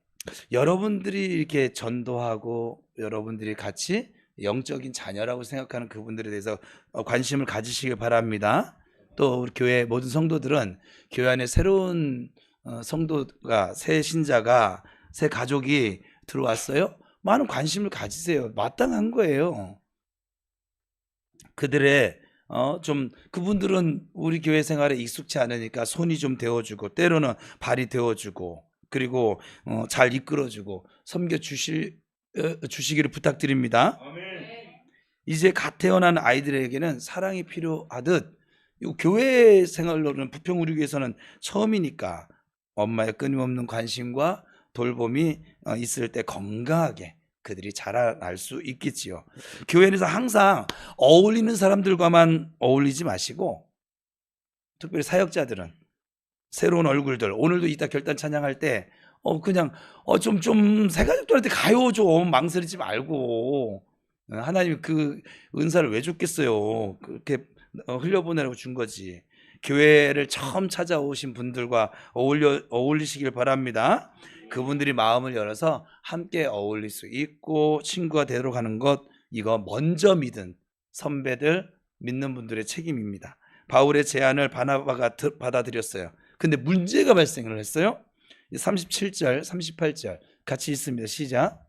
여러분들이 이렇게 전도하고 여러분들이 같이 영적인 자녀라고 생각하는 그분들에 대해서 관심을 가지시길 바랍니다. 또 우리 교회 모든 성도들은 교회 안에 새로운 성도가, 새 신자가, 새 가족이 들어왔어요. 많은 관심을 가지세요. 마땅한 거예요. 그들의 좀 그분들은 우리 교회 생활에 익숙치 않으니까 손이 좀 데워주고 때로는 발이 데워주고 그리고 잘 이끌어주고 섬겨 주시기를 부탁드립니다. 이제 갓 태어난 아이들에게는 사랑이 필요하듯 교회 생활로는 부평 우리 교회에서는 처음이니까 엄마의 끊임없는 관심과 돌봄이 있을 때 건강하게 그들이 자라날 수 있겠지요. 교회에서 항상 어울리는 사람들과만 어울리지 마시고, 특별히 사역자들은 새로운 얼굴들, 오늘도 이따 결단 찬양할 때 그냥 좀 새가족들한테 가요. 좀 망설이지 말고. 하나님이 그 은사를 왜 줬겠어요. 그렇게 흘려보내라고 준 거지. 교회를 처음 찾아오신 분들과 어울리시길 바랍니다. 그분들이 마음을 열어서 함께 어울릴 수 있고 친구가 되도록 하는 것, 이거 먼저 믿은 선배들, 믿는 분들의 책임입니다. 바울의 제안을 바나바가 받아들였어요. 근데 문제가 발생을 했어요. 37절, 38절 같이 읽습니다. 시작.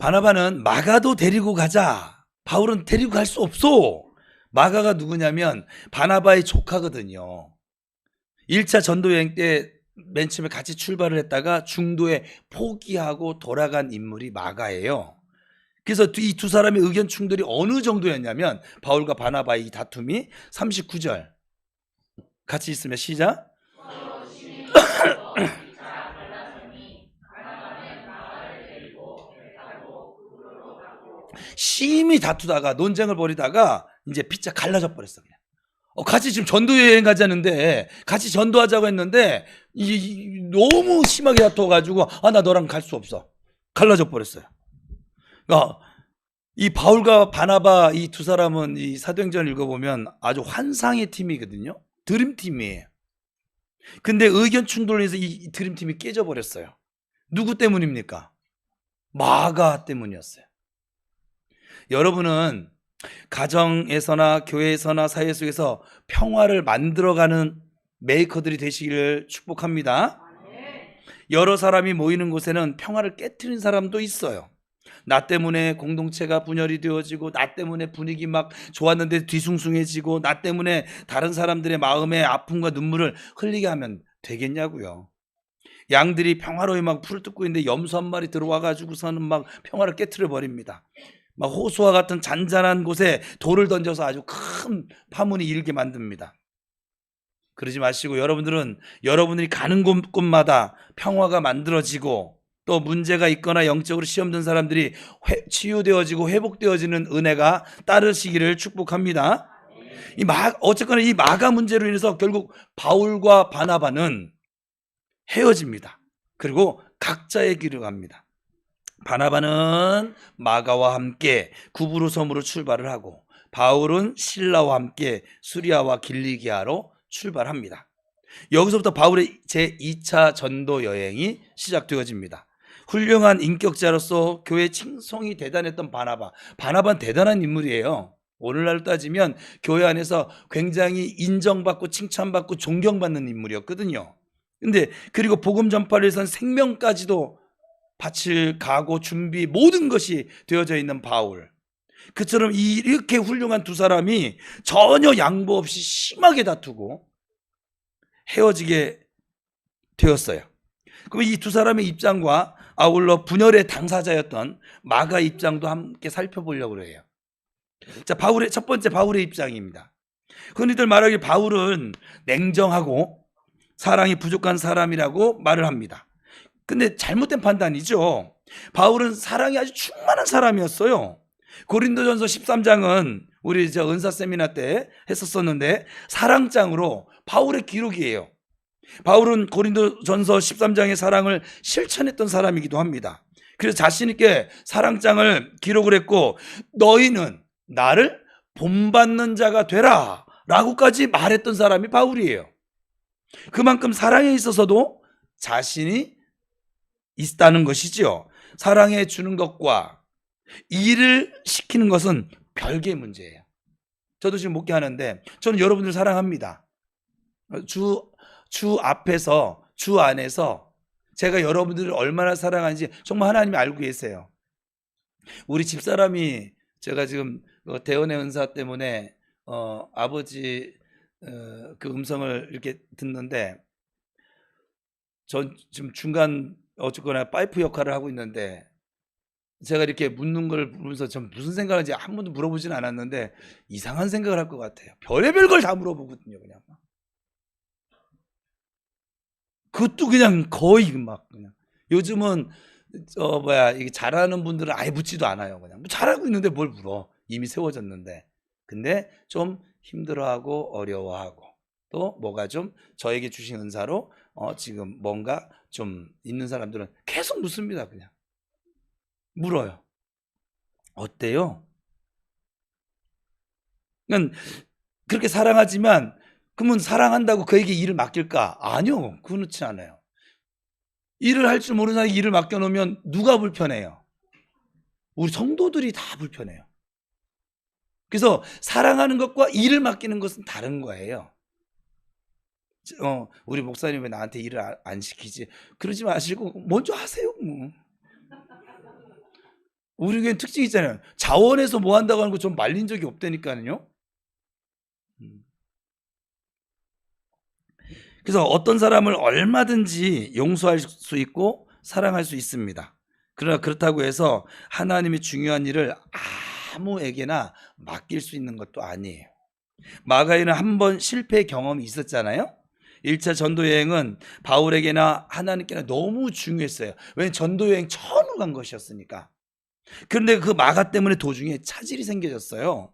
바나바는 마가도 데리고 가자. 바울은 데리고 갈 수 없어. 마가가 누구냐면 바나바의 조카거든요. 1차 전도여행 때 맨 처음에 같이 출발을 했다가 중도에 포기하고 돌아간 인물이 마가예요. 그래서 이 두 사람의 의견 충돌이 어느 정도였냐면 바울과 바나바의 이 다툼이 39절 같이 있으면 시작. 심히 다투다가 논쟁을 벌이다가 이제 피자 갈라져 버렸어. 그냥. 같이 지금 전도 여행 가자는데 같이 전도하자고 했는데 너무 심하게 다투어가지고 나 너랑 갈 수 없어. 갈라져 버렸어요. 이 바울과 바나바 이 두 사람은 이 사도행전을 읽어보면 아주 환상의 팀이거든요. 드림팀이에요. 근데 의견 충돌로 해서 이 드림팀이 깨져버렸어요. 누구 때문입니까? 마가 때문이었어요. 여러분은 가정에서나 교회에서나 사회 속에서 평화를 만들어가는 메이커들이 되시기를 축복합니다. 여러 사람이 모이는 곳에는 평화를 깨트리는 사람도 있어요. 나 때문에 공동체가 분열이 되어지고 나 때문에 분위기 막 좋았는데 뒤숭숭해지고 나 때문에 다른 사람들의 마음에 아픔과 눈물을 흘리게 하면 되겠냐고요. 양들이 평화로이 막 풀을 뜯고 있는데 염소 한 마리 들어와가지고서는 막 평화를 깨트려 버립니다. 막 호수와 같은 잔잔한 곳에 돌을 던져서 아주 큰 파문이 일게 만듭니다. 그러지 마시고 여러분들이 가는 곳마다 평화가 만들어지고 또 문제가 있거나 영적으로 시험된 사람들이 치유되어지고 회복되어지는 은혜가 따르시기를 축복합니다. 어쨌거나 이 마가 문제로 인해서 결국 바울과 바나바는 헤어집니다. 그리고 각자의 길을 갑니다. 바나바는 마가와 함께 구브로 섬으로 출발을 하고 바울은 실라와 함께 수리아와 길리기아로 출발합니다. 여기서부터 바울의 제2차 전도 여행이 시작되어집니다. 훌륭한 인격자로서 교회 칭송이 대단했던 바나바는 대단한 인물이에요. 오늘날 따지면 교회 안에서 굉장히 인정받고 칭찬받고 존경받는 인물이었거든요. 근데 그리고 복음 전파를 위해서는 생명까지도 바칠 각오, 준비, 모든 것이 되어져 있는 바울. 그처럼 이렇게 훌륭한 두 사람이 전혀 양보 없이 심하게 다투고 헤어지게 되었어요. 그럼 이 두 사람의 입장과 아울러 분열의 당사자였던 마가 입장도 함께 살펴보려고 해요. 자, 첫 번째 바울의 입장입니다. 흔히들 말하기를 바울은 냉정하고 사랑이 부족한 사람이라고 말을 합니다. 근데 잘못된 판단이죠. 바울은 사랑이 아주 충만한 사람이었어요. 고린도전서 13장은 우리 은사 세미나 때 했었었는데 사랑장으로 바울의 기록이에요. 바울은 고린도전서 13장의 사랑을 실천했던 사람이기도 합니다. 그래서 자신 있게 사랑장을 기록을 했고 너희는 나를 본받는 자가 되라 라고까지 말했던 사람이 바울이에요. 그만큼 사랑에 있어서도 자신이 있다는 것이지요. 사랑해 주는 것과 일을 시키는 것은 별개의 문제예요. 저도 지금 목회하는데 저는 여러분들 사랑합니다. 주 앞에서, 주 안에서 제가 여러분들을 얼마나 사랑하는지 정말 하나님이 알고 계세요. 우리 집사람이, 제가 지금 대원의 은사 때문에 아버지 그 음성을 이렇게 듣는데, 전 지금 중간 어쨌거나 파이프 역할을 하고 있는데, 제가 이렇게 묻는 걸 보면서 전 무슨 생각을 하는지 한 번도 물어보진 않았는데 이상한 생각을 할 것 같아요. 별의별 걸 다 물어보거든요. 그냥 그것도 그냥 거의 막 그냥. 요즘은 이게 잘하는 분들은 아예 묻지도 않아요. 그냥 뭐 잘하고 있는데 뭘 물어, 이미 세워졌는데. 근데 좀 힘들어하고 어려워하고 또 뭐가 좀 저에게 주신 은사로 지금 뭔가 좀 있는 사람들은 계속 묻습니다. 그냥 물어요. 어때요? 그러니까 그렇게 사랑하지만 그러면 사랑한다고 그에게 일을 맡길까? 아니요, 그렇지 않아요. 일을 할 줄 모르는 사람이 일을 맡겨놓으면 누가 불편해요? 우리 성도들이 다 불편해요. 그래서 사랑하는 것과 일을 맡기는 것은 다른 거예요. 우리 목사님 왜 나한테 일을 안 시키지? 그러지 마시고 먼저 하세요. 뭐. 우리 교회 특징 있잖아요. 자원해서 뭐 한다고 하는 거 좀 말린 적이 없다니까요. 그래서 어떤 사람을 얼마든지 용서할 수 있고 사랑할 수 있습니다. 그러나 그렇다고 해서 하나님이 중요한 일을 아무에게나 맡길 수 있는 것도 아니에요. 마가이는 한 번 실패 경험이 있었잖아요. 1차 전도여행은 바울에게나 하나님께나 너무 중요했어요. 왜냐하면 전도여행 처음 간 것이었으니까. 그런데 그 마가 때문에 도중에 차질이 생겨졌어요.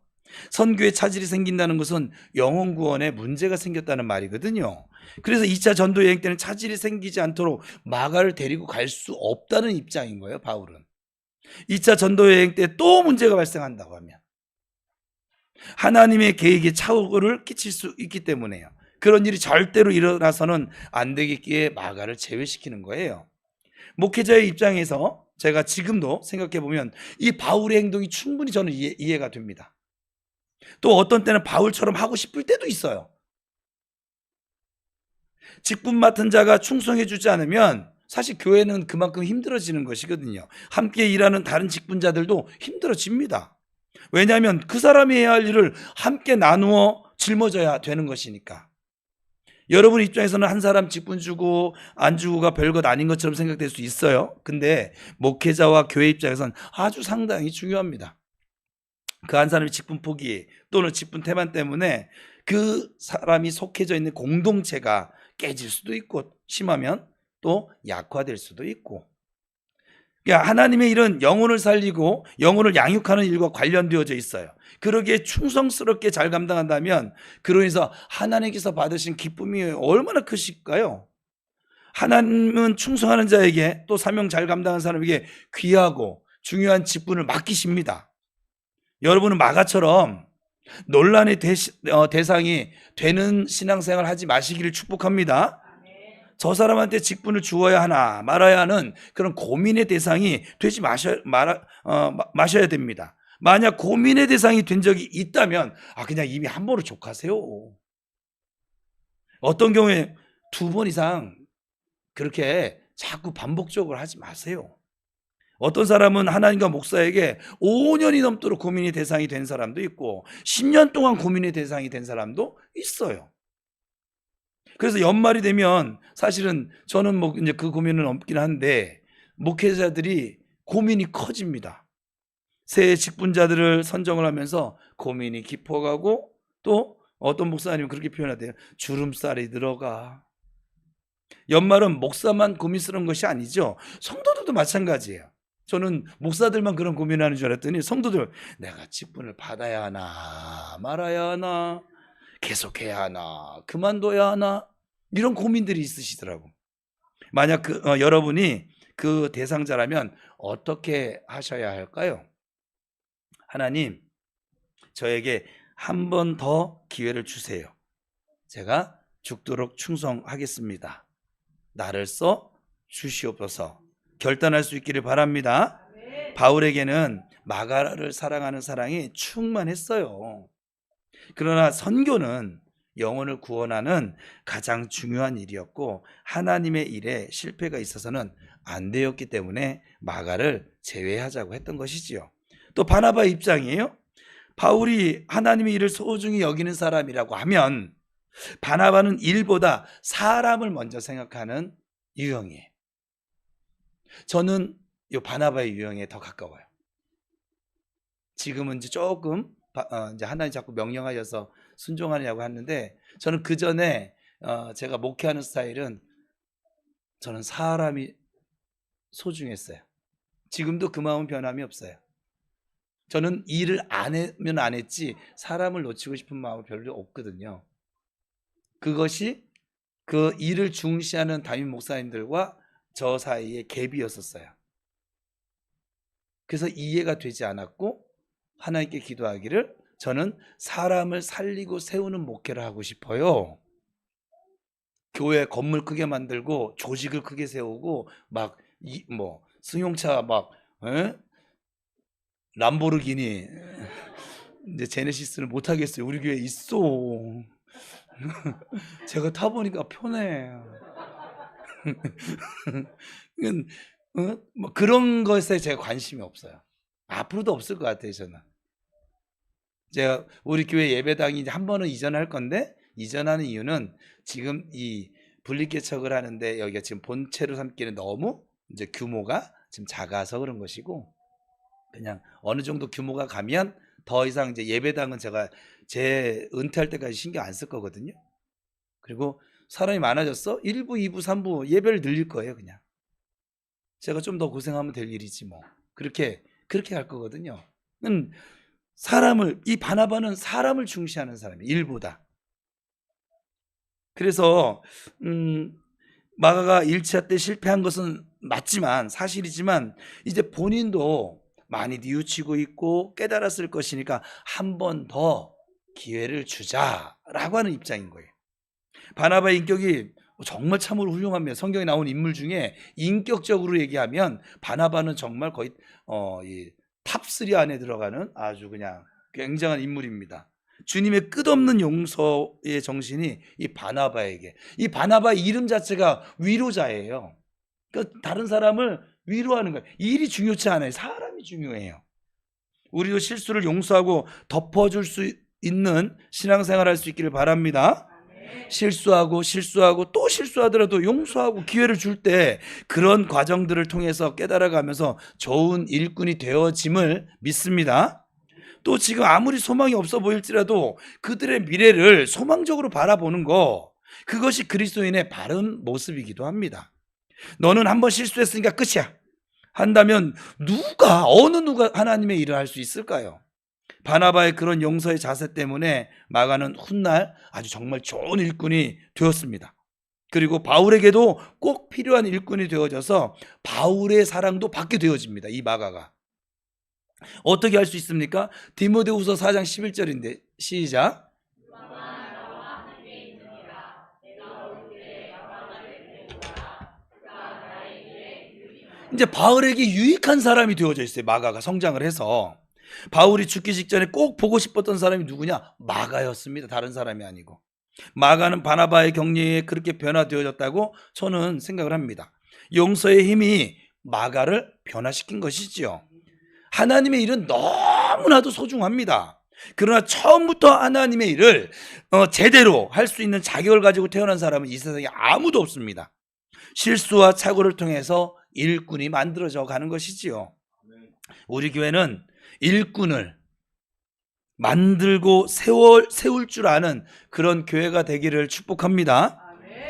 선교에 차질이 생긴다는 것은 영혼 구원에 문제가 생겼다는 말이거든요. 그래서 2차 전도 여행 때는 차질이 생기지 않도록 마가를 데리고 갈 수 없다는 입장인 거예요, 바울은. 2차 전도 여행 때 또 문제가 발생한다고 하면 하나님의 계획에 착오를 끼칠 수 있기 때문에요. 그런 일이 절대로 일어나서는 안 되겠기에 마가를 제외시키는 거예요. 목회자의 입장에서 제가 지금도 생각해 보면 이 바울의 행동이 충분히 저는 이해가 됩니다. 또 어떤 때는 바울처럼 하고 싶을 때도 있어요. 직분 맡은 자가 충성해 주지 않으면 사실 교회는 그만큼 힘들어지는 것이거든요. 함께 일하는 다른 직분자들도 힘들어집니다. 왜냐하면 그 사람이 해야 할 일을 함께 나누어 짊어져야 되는 것이니까. 여러분 입장에서는 한 사람 직분 주고 안 주고가 별것 아닌 것처럼 생각될 수 있어요. 근데 목회자와 교회 입장에서는 아주 상당히 중요합니다. 그 한 사람의 직분 포기 또는 직분 태만 때문에 그 사람이 속해져 있는 공동체가 깨질 수도 있고, 심하면 또 약화될 수도 있고. 그러니까 하나님의 일은 영혼을 살리고 영혼을 양육하는 일과 관련되어져 있어요. 그러기에 충성스럽게 잘 감당한다면 그로 인해서 하나님께서 받으신 기쁨이 얼마나 크실까요? 하나님은 충성하는 자에게 또 사명 잘 감당하는 사람에게 귀하고 중요한 직분을 맡기십니다. 여러분은 마가처럼 논란의 대상이 되는 신앙생활 하지 마시기를 축복합니다. 저 사람한테 직분을 주어야 하나 말아야 하는 그런 고민의 대상이 되지 마셔야 됩니다. 만약 고민의 대상이 된 적이 있다면 그냥 이미 한 번으로 족하세요. 어떤 경우에 2번 이상 그렇게 자꾸 반복적으로 하지 마세요. 어떤 사람은 하나님과 목사에게 5년이 넘도록 고민의 대상이 된 사람도 있고 10년 동안 고민의 대상이 된 사람도 있어요. 그래서 연말이 되면 사실은 저는 뭐 이제 그 고민은 없긴 한데 목회자들이 고민이 커집니다. 새 직분자들을 선정을 하면서 고민이 깊어가고 또 어떤 목사님은 그렇게 표현하대요. 주름살이 들어가. 연말은 목사만 고민스러운 것이 아니죠. 성도들도 마찬가지예요. 저는 목사들만 그런 고민하는 줄 알았더니 성도들, 내가 직분을 받아야 하나 말아야 하나 계속해야 하나 그만둬야 하나 이런 고민들이 있으시더라고. 만약 여러분이 그 대상자라면 어떻게 하셔야 할까요? 하나님, 저에게 한 번 더 기회를 주세요. 제가 죽도록 충성하겠습니다. 나를 써 주시옵소서. 결단할 수 있기를 바랍니다. 바울에게는 마가라를 사랑하는 사랑이 충만했어요. 그러나 선교는 영혼을 구원하는 가장 중요한 일이었고 하나님의 일에 실패가 있어서는 안 되었기 때문에 마가를 제외하자고 했던 것이지요. 또 바나바의 입장이에요. 바울이 하나님의 일을 소중히 여기는 사람이라고 하면 바나바는 일보다 사람을 먼저 생각하는 유형이에요. 저는 이 바나바의 유형에 더 가까워요. 지금은 이제 조금 이제 하나님 자꾸 명령하셔서 순종하느냐고 하는데 저는 그 전에 제가 목회하는 스타일은 저는 사람이 소중했어요. 지금도 그 마음은 변함이 없어요. 저는 일을 안 하면 안 했지 사람을 놓치고 싶은 마음은 별로 없거든요. 그것이 그 일을 중시하는 담임 목사님들과 저 사이에 갭이었었어요. 그래서 이해가 되지 않았고 하나님께 기도하기를 저는 사람을 살리고 세우는 목회를 하고 싶어요. 교회 건물 크게 만들고 조직을 크게 세우고 막 승용차 막 람보르기니 이제 제네시스는 못 하겠어요. 우리 교회에 있어. 제가 타보니까 편해. 뭐 그런 것에 제가 관심이 없어요. 앞으로도 없을 것 같아요. 저는 제가 우리 교회 예배당이 이제 한 번은 이전할 건데 이전하는 이유는 지금 이 분리개척을 하는데 여기가 지금 본체로 삼기는 너무 이제 규모가 지금 작아서 그런 것이고 그냥 어느 정도 규모가 가면 더 이상 이제 예배당은 제가 제 은퇴할 때까지 신경 안 쓸 거거든요. 그리고 사람이 많아졌어? 1부, 2부, 3부 예배를 늘릴 거예요. 그냥 제가 좀 더 고생하면 될 일이지 뭐. 그렇게 할 거거든요. 이 바나바는 사람을 중시하는 사람이에요. 일보다. 그래서 마가가 1차 때 실패한 것은 맞지만 사실이지만 이제 본인도 많이 뉘우치고 있고 깨달았을 것이니까 한 번 더 기회를 주자라고 하는 입장인 거예요. 바나바의 인격이 정말 참으로 훌륭합니다. 성경에 나온 인물 중에 인격적으로 얘기하면 바나바는 정말 거의 이 탑3 안에 들어가는 아주 그냥 굉장한 인물입니다. 주님의 끝없는 용서의 정신이 이 바나바에게, 이 바나바의 이름 자체가 위로자예요. 그러니까 다른 사람을 위로하는 거예요. 일이 중요치 않아요. 사람이 중요해요. 우리도 실수를 용서하고 덮어줄 수 있는 신앙생활 할 수 있기를 바랍니다. 실수하고 또 실수하더라도 용서하고 기회를 줄 때 그런 과정들을 통해서 깨달아가면서 좋은 일꾼이 되어짐을 믿습니다. 또 지금 아무리 소망이 없어 보일지라도 그들의 미래를 소망적으로 바라보는 거, 그것이 그리스도인의 바른 모습이기도 합니다. 너는 한번 실수했으니까 끝이야 한다면 어느 누가 하나님의 일을 할 수 있을까요? 바나바의 그런 용서의 자세 때문에 마가는 훗날 아주 정말 좋은 일꾼이 되었습니다. 그리고 바울에게도 꼭 필요한 일꾼이 되어져서 바울의 사랑도 받게 되어집니다. 이 마가가 어떻게 할 수 있습니까? 디모데후서 4장 11절인데 시작. 이제 바울에게 유익한 사람이 되어져 있어요. 마가가 성장을 해서. 바울이 죽기 직전에 꼭 보고 싶었던 사람이 누구냐? 마가였습니다. 다른 사람이 아니고. 마가는 바나바의 격려에 그렇게 변화되어졌다고 저는 생각을 합니다. 용서의 힘이 마가를 변화시킨 것이지요. 하나님의 일은 너무나도 소중합니다. 그러나 처음부터 하나님의 일을 제대로 할 수 있는 자격을 가지고 태어난 사람은 이 세상에 아무도 없습니다. 실수와 착오를 통해서 일꾼이 만들어져 가는 것이지요. 우리 교회는 일꾼을 만들고 세울 줄 아는 그런 교회가 되기를 축복합니다.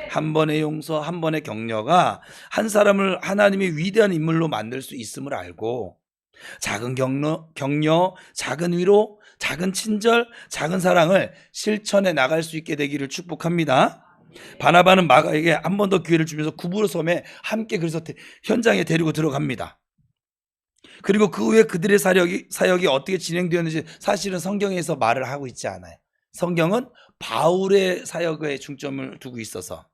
한 번의 용서, 한 번의 격려가 한 사람을 하나님의 위대한 인물로 만들 수 있음을 알고 작은 격려, 작은 위로, 작은 친절, 작은 사랑을 실천해 나갈 수 있게 되기를 축복합니다. 바나바는 마가에게 한 번 더 기회를 주면서 구부로 섬에 함께 그래서 현장에 데리고 들어갑니다. 그리고 그 후에 그들의 사역이 어떻게 진행되었는지 사실은 성경에서 말을 하고 있지 않아요. 성경은 바울의 사역에 중점을 두고 있어서.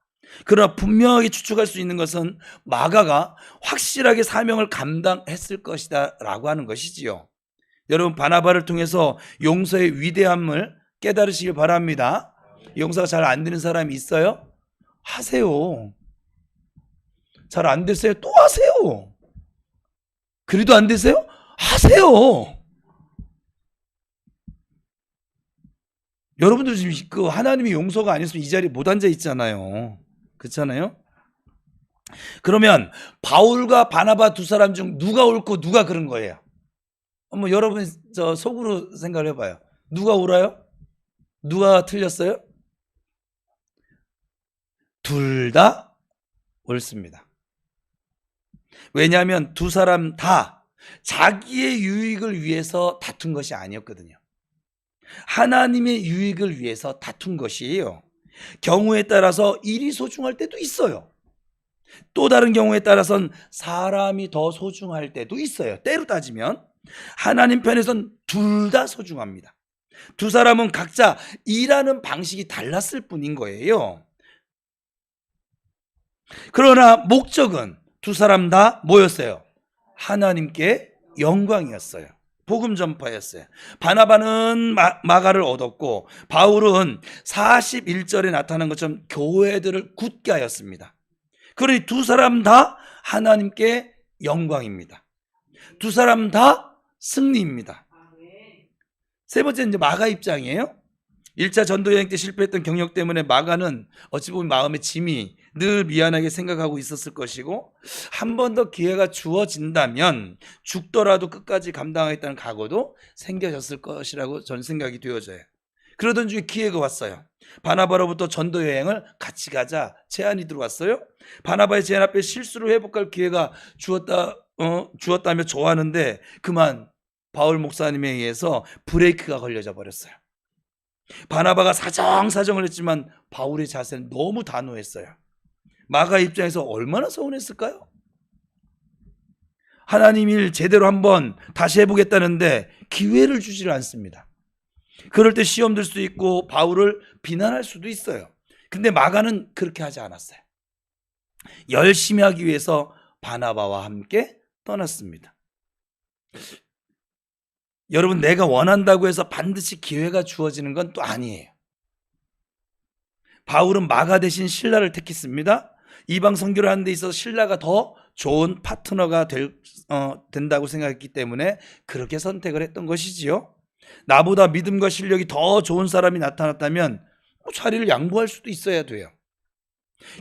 그러나 분명하게 추측할 수 있는 것은 마가가 확실하게 사명을 감당했을 것이다 라고 하는 것이지요. 여러분, 바나바를 통해서 용서의 위대함을 깨달으시길 바랍니다. 용서가 잘 안 되는 사람이 있어요? 하세요. 잘 안 됐어요? 또 하세요. 그래도 안 되세요? 하세요. 여러분들 지금 그 하나님의 용서가 아니었으면 이 자리에 못 앉아 있잖아요. 그렇잖아요? 그러면 바울과 바나바 두 사람 중 누가 옳고 누가 그런 거예요? 한번 여러분 저 속으로 생각을 해봐요. 누가 옳아요? 누가 틀렸어요? 둘 다 옳습니다. 왜냐하면 두 사람 다 자기의 유익을 위해서 다툰 것이 아니었거든요. 하나님의 유익을 위해서 다툰 것이에요. 경우에 따라서 일이 소중할 때도 있어요. 또 다른 경우에 따라서는 사람이 더 소중할 때도 있어요. 때로 따지면 하나님 편에선 둘 다 소중합니다. 두 사람은 각자 일하는 방식이 달랐을 뿐인 거예요. 그러나 목적은 두 사람 다 뭐였어요? 하나님께 영광이었어요. 복음 전파였어요. 바나바는 마가를 얻었고 바울은 41절에 나타난 것처럼 교회들을 굳게 하였습니다. 그러니 두 사람 다 하나님께 영광입니다. 두 사람 다 승리입니다. 세 번째 이제 마가 입장이에요. 1차 전도여행 때 실패했던 경력 때문에 마가는 어찌 보면 마음의 짐이 늘 미안하게 생각하고 있었을 것이고, 한 번 더 기회가 주어진다면 죽더라도 끝까지 감당하겠다는 각오도 생겨졌을 것이라고 저는 생각이 되어져요. 그러던 중에 기회가 왔어요. 바나바로부터 전도여행을 같이 가자 제안이 들어왔어요. 바나바의 제안 앞에 실수를 회복할 기회가 주었다며 좋아하는데 그만 바울 목사님에 의해서 브레이크가 걸려져 버렸어요. 바나바가 사정사정을 했지만 바울의 자세는 너무 단호했어요. 마가 입장에서 얼마나 서운했을까요? 하나님 일 제대로 한번 다시 해보겠다는데 기회를 주지를 않습니다. 그럴 때 시험 들 수도 있고 바울을 비난할 수도 있어요. 근데 마가는 그렇게 하지 않았어요. 열심히 하기 위해서 바나바와 함께 떠났습니다. 여러분, 내가 원한다고 해서 반드시 기회가 주어지는 건 또 아니에요. 바울은 마가 대신 실라를 택했습니다. 이방 선교를 하는 데 있어서 실라가 더 좋은 파트너가 된다고 생각했기 때문에 그렇게 선택을 했던 것이지요. 나보다 믿음과 실력이 더 좋은 사람이 나타났다면 자리를 양보할 수도 있어야 돼요.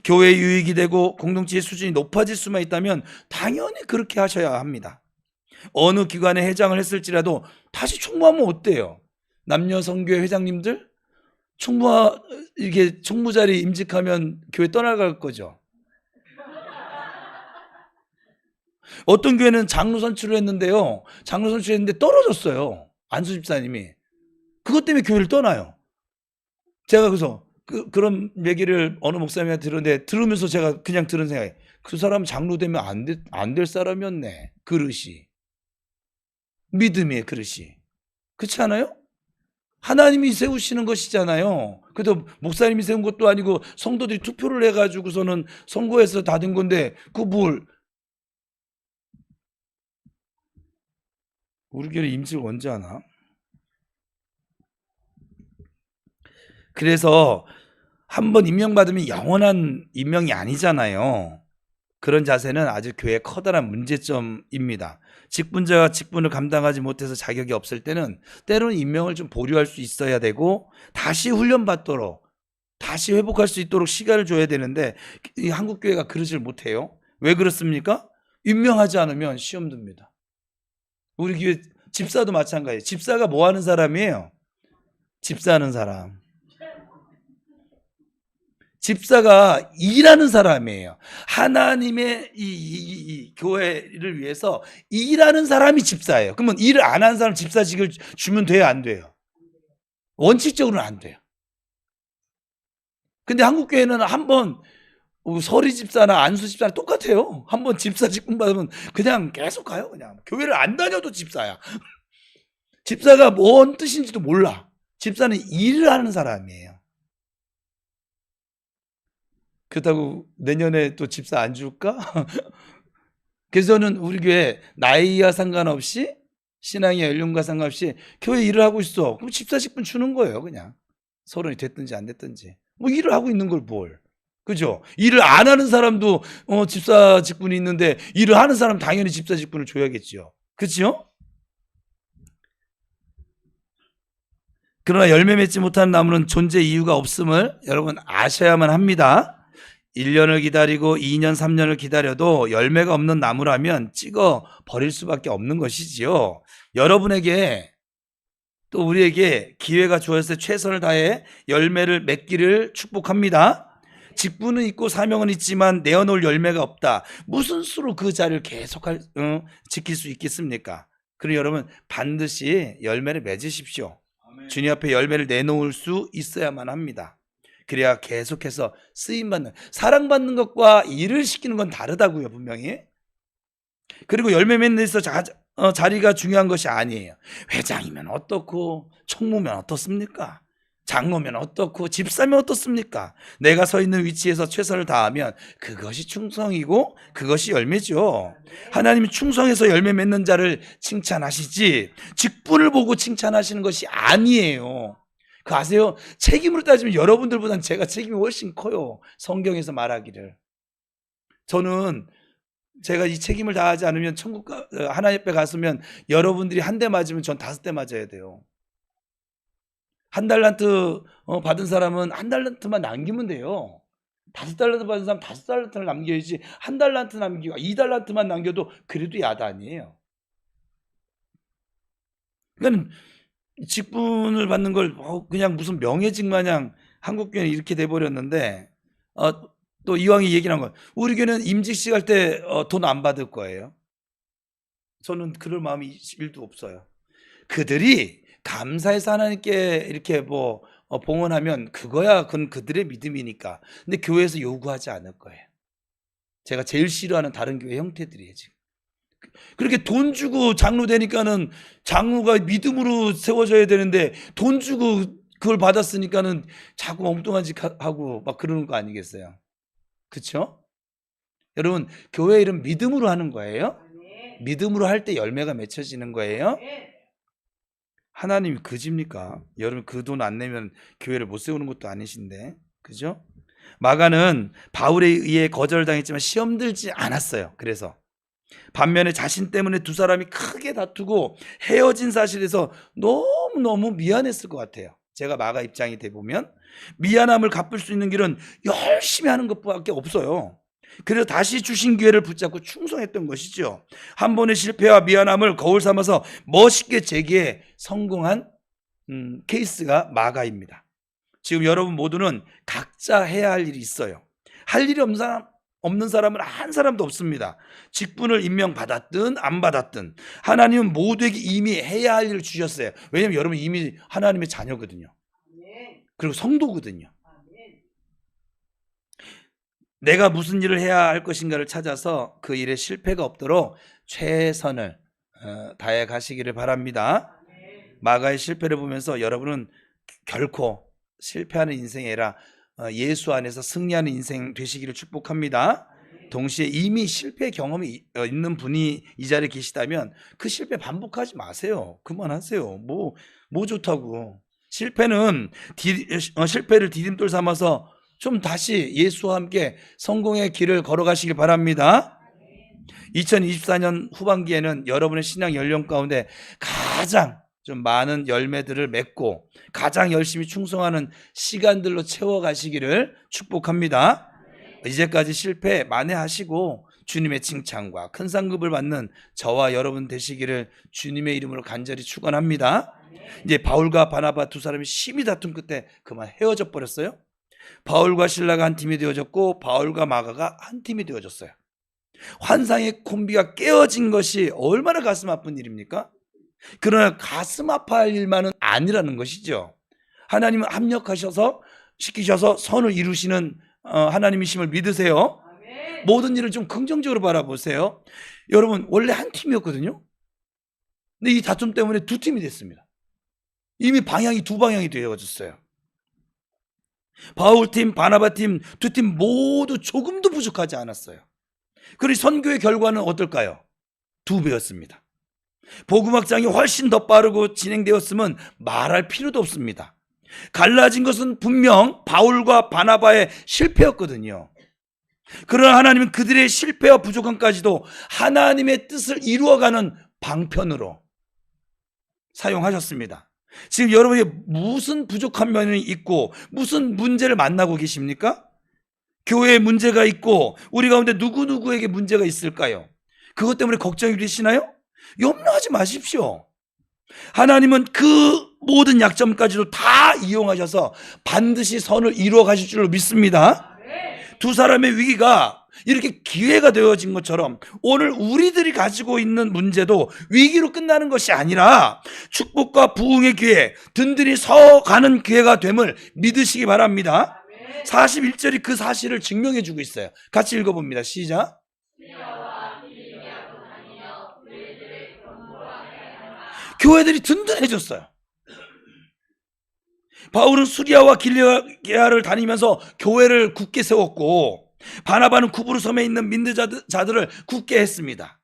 교회 유익이 되고 공동체의 수준이 높아질 수만 있다면 당연히 그렇게 하셔야 합니다. 어느 기관에 회장을 했을지라도 다시 총무하면 어때요? 남녀 선교회 회장님들 이게 총무 자리 임직하면 교회 떠나갈 거죠. 어떤 교회는 장로 선출을 했는데요. 장로 선출했는데 떨어졌어요. 안수 집사님이. 그것 때문에 교회를 떠나요. 제가 그래서 그런 얘기를 어느 목사님한테 들었는데 들으면서 제가 그냥 들은 생각이, 그 사람 장로 되면 안 될 사람이었네. 그릇이. 믿음의 그릇이. 그렇지 않아요? 하나님이 세우시는 것이잖아요. 그래도 목사님이 세운 것도 아니고 성도들이 투표를 해가지고서는 선거에서 다 된 건데 그 뭘. 우리 교회 임직 언제 하나? 그래서 한번 임명받으면 영원한 임명이 아니잖아요. 그런 자세는 아주 교회의 커다란 문제점입니다. 직분자가 직분을 감당하지 못해서 자격이 없을 때는 때로는 임명을 좀 보류할 수 있어야 되고 다시 훈련받도록, 다시 회복할 수 있도록 시간을 줘야 되는데 이 한국 교회가 그러질 못해요. 왜 그렇습니까? 임명하지 않으면 시험 듭니다. 우리 교회 집사도 마찬가지예요. 집사가 뭐 하는 사람이에요? 집사하는 사람. 집사가 일하는 사람이에요. 하나님의 이 교회를 위해서 일하는 사람이 집사예요. 그러면 일을 안 하는 사람 집사직을 주면 돼요, 안 돼요? 원칙적으로는 안 돼요. 근데 한국 교회는 한번 서리 집사나 안수 집사나 똑같아요. 한번 집사 직분 받으면 그냥 계속 가요. 그냥 교회를 안 다녀도 집사야. 집사가 뭔 뜻인지도 몰라. 집사는 일을 하는 사람이에요. 그렇다고 내년에 또 집사 안 줄까? 그래서 저는 우리 교회 나이와 상관없이, 신앙의 연령과 상관없이 교회 일을 하고 있어. 그럼 집사 직분 주는 거예요. 그냥 서론이 됐든지 안 됐든지. 뭐 일을 하고 있는 걸 뭘. 그죠? 일을 안 하는 사람도 집사 직분이 있는데 일을 하는 사람 당연히 집사 직분을 줘야겠죠. 그렇죠? 그러나 열매 맺지 못하는 나무는 존재 이유가 없음을 여러분 아셔야만 합니다. 1년을 기다리고 2년, 3년을 기다려도 열매가 없는 나무라면 찍어 버릴 수밖에 없는 것이지요. 여러분에게 또 우리에게 기회가 주어졌을 때 최선을 다해 열매를 맺기를 축복합니다. 직분은 있고 사명은 있지만 내어놓을 열매가 없다. 무슨 수로 그 자리를 계속 지킬 수 있겠습니까? 그럼 여러분 반드시 열매를 맺으십시오. 아멘. 주님 앞에 열매를 내놓을 수 있어야만 합니다. 그래야 계속해서 쓰임받는, 사랑받는 것과 일을 시키는 건 다르다고요, 분명히. 그리고 열매 맺는 데서 자리가 중요한 것이 아니에요. 회장이면 어떻고, 총무면 어떻습니까? 장로면 어떻고, 집사면 어떻습니까? 내가 서 있는 위치에서 최선을 다하면 그것이 충성이고 그것이 열매죠. 하나님이 충성해서 열매 맺는 자를 칭찬하시지 직분을 보고 칭찬하시는 것이 아니에요. 그 아세요? 책임으로 따지면 여러분들보다는 제가 책임이 훨씬 커요. 성경에서 말하기를. 저는 제가 이 책임을 다하지 않으면 천국 하나님 앞에 갔으면 여러분들이 한 대 맞으면 전 5대 맞아야 돼요. 한 달란트 받은 사람은 한 달란트만 남기면 돼요. 5달란트 받은 사람 5달란트를 남겨야지, 한 달란트 남기고 2달란트만 남겨도 그래도 야단이에요. 그러니까 직분을 받는 걸 그냥 무슨 명예직 마냥 한국교회는 이렇게 돼버렸는데, 또 이왕이 얘기를 한 건 우리 교회는 임직식 할 때 돈 안 받을 거예요. 저는 그럴 마음이 1도 없어요. 그들이 감사해서 하나님께 이렇게 봉헌하면 그건 그들의 믿음이니까. 근데 교회에서 요구하지 않을 거예요. 제가 제일 싫어하는 다른 교회 형태들이에요, 지금. 그렇게 돈 주고 장로 되니까는 장로가 믿음으로 세워져야 되는데 돈 주고 그걸 받았으니까는 자꾸 엉뚱한 짓 하고 막 그러는 거 아니겠어요? 그렇죠? 여러분, 교회 일은 믿음으로 하는 거예요. 믿음으로 할 때 열매가 맺혀지는 거예요. 하나님이 그집니까? 여러분, 그 돈 안 내면 교회를 못 세우는 것도 아니신데, 그죠? 마가는 바울에 의해 거절당했지만 시험 들지 않았어요. 그래서 반면에 자신 때문에 두 사람이 크게 다투고 헤어진 사실에서 너무너무 미안했을 것 같아요. 제가 마가 입장이 돼보면 미안함을 갚을 수 있는 길은 열심히 하는 것밖에 없어요. 그래서 다시 주신 기회를 붙잡고 충성했던 것이죠. 한 번의 실패와 미안함을 거울 삼아서 멋있게 재기에 성공한 케이스가 마가입니다. 지금 여러분 모두는 각자 해야 할 일이 있어요. 할 일이 없는 사람은 한 사람도 없습니다. 직분을 임명받았든 안 받았든 하나님은 모두에게 이미 해야 할 일을 주셨어요. 왜냐하면 여러분 이미 하나님의 자녀거든요. 그리고 성도거든요. 내가 무슨 일을 해야 할 것인가를 찾아서 그 일에 실패가 없도록 최선을 다해 가시기를 바랍니다. 마가의 실패를 보면서 여러분은 결코 실패하는 인생이 아니라 예수 안에서 승리하는 인생 되시기를 축복합니다. 동시에 이미 실패 경험이 있는 분이 이 자리에 계시다면 그 실패 반복하지 마세요. 그만하세요. 뭐 좋다고. 실패를 디딤돌 삼아서 좀 다시 예수와 함께 성공의 길을 걸어가시길 바랍니다. 2024년 후반기에는 여러분의 신앙 연령 가운데 가장 좀 많은 열매들을 맺고 가장 열심히 충성하는 시간들로 채워가시기를 축복합니다. 이제까지 실패 만회하시고 주님의 칭찬과 큰 상급을 받는 저와 여러분 되시기를 주님의 이름으로 간절히 축원합니다. 이제 바울과 바나바 두 사람이 심히 다툰 끝에 그만 헤어져 버렸어요. 바울과 실라가 한 팀이 되어졌고 바울과 마가가 한 팀이 되어졌어요. 환상의 콤비가 깨어진 것이 얼마나 가슴 아픈 일입니까? 그러나 가슴 아파할 일만은 아니라는 것이죠. 하나님은 합력하셔서 시키셔서 선을 이루시는 하나님이심을 믿으세요. 모든 일을 좀 긍정적으로 바라보세요. 여러분, 원래 한 팀이었거든요. 근데 이 다툼 때문에 두 팀이 됐습니다. 이미 방향이 두 방향이 되어졌어요. 바울팀, 바나바팀 두 팀 모두 조금도 부족하지 않았어요. 그리고 선교의 결과는 어떨까요? 2배였습니다. 복음 확장이 훨씬 더 빠르고 진행되었으면 말할 필요도 없습니다. 갈라진 것은 분명 바울과 바나바의 실패였거든요. 그러나 하나님은 그들의 실패와 부족함까지도 하나님의 뜻을 이루어가는 방편으로 사용하셨습니다. 지금 여러분이 무슨 부족한 면이 있고 무슨 문제를 만나고 계십니까? 교회에 문제가 있고 우리 가운데 누구누구에게 문제가 있을까요? 그것 때문에 걱정이 되시나요? 염려하지 마십시오. 하나님은 그 모든 약점까지도 다 이용하셔서 반드시 선을 이루어 가실 줄로 믿습니다. 두 사람의 위기가 이렇게 기회가 되어진 것처럼 오늘 우리들이 가지고 있는 문제도 위기로 끝나는 것이 아니라 축복과 부흥의 기회, 든든히 서가는 기회가 됨을 믿으시기 바랍니다. 41절이 그 사실을 증명해 주고 있어요. 같이 읽어봅니다. 시작. 교회들이 든든해졌어요. 바울은 수리아와 길리기아를 다니면서 교회를 굳게 세웠고 바나바는 구브로 섬에 있는 민들자들을 굳게 했습니다.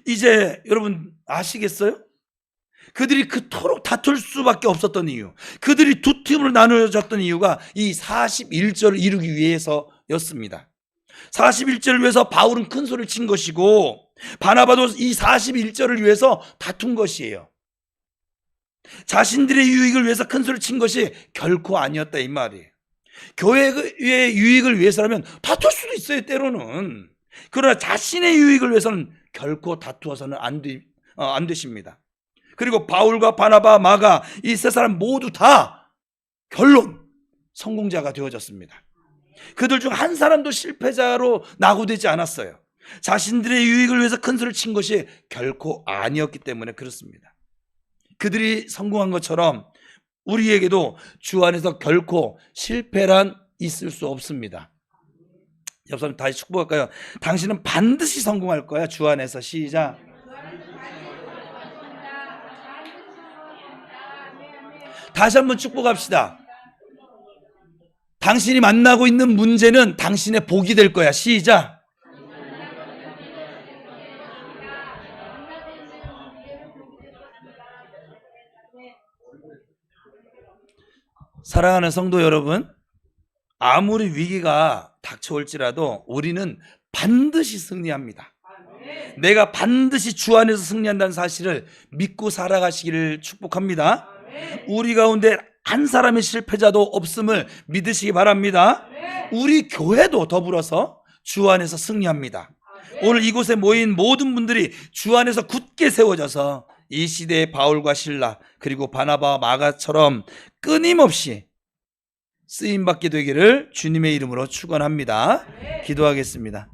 이제 여러분 아시겠어요? 그들이 그토록 다툴 수밖에 없었던 이유, 그들이 두 팀으로 나누어졌던 이유가 이 41절을 이루기 위해서였습니다. 41절을 위해서 바울은 큰 소리를 친 것이고 바나바도 이 41절을 위해서 다툰 것이에요. 자신들의 유익을 위해서 큰 소리를 친 것이 결코 아니었다 이 말이에요. 교회의 유익을 위해서라면 다툴 수도 있어요, 때로는. 그러나 자신의 유익을 위해서는 결코 다투어서는 안 되십니다. 그리고 바울과 바나바, 마가 이 세 사람 모두 다 결론 성공자가 되어졌습니다. 그들 중 한 사람도 실패자로 낙오되지 않았어요. 자신들의 유익을 위해서 큰 소리를 친 것이 결코 아니었기 때문에 그렇습니다. 그들이 성공한 것처럼 우리에게도 주 안에서 결코 실패란 있을 수 없습니다. 옆 사람 다시 축복할까요? 당신은 반드시 성공할 거야, 주 안에서. 시작. 다시 한번 축복합시다. 당신이 만나고 있는 문제는 당신의 복이 될 거야. 시작. 사랑하는 성도 여러분, 아무리 위기가 닥쳐올지라도 우리는 반드시 승리합니다. 내가 반드시 주 안에서 승리한다는 사실을 믿고 살아가시기를 축복합니다. 우리 가운데 한 사람의 실패자도 없음을 믿으시기 바랍니다. 우리 교회도 더불어서 주 안에서 승리합니다. 오늘 이곳에 모인 모든 분들이 주 안에서 굳게 세워져서 이 시대의 바울과 실라 그리고 바나바와 마가처럼 끊임없이 쓰임받게 되기를 주님의 이름으로 축원합니다. 기도하겠습니다.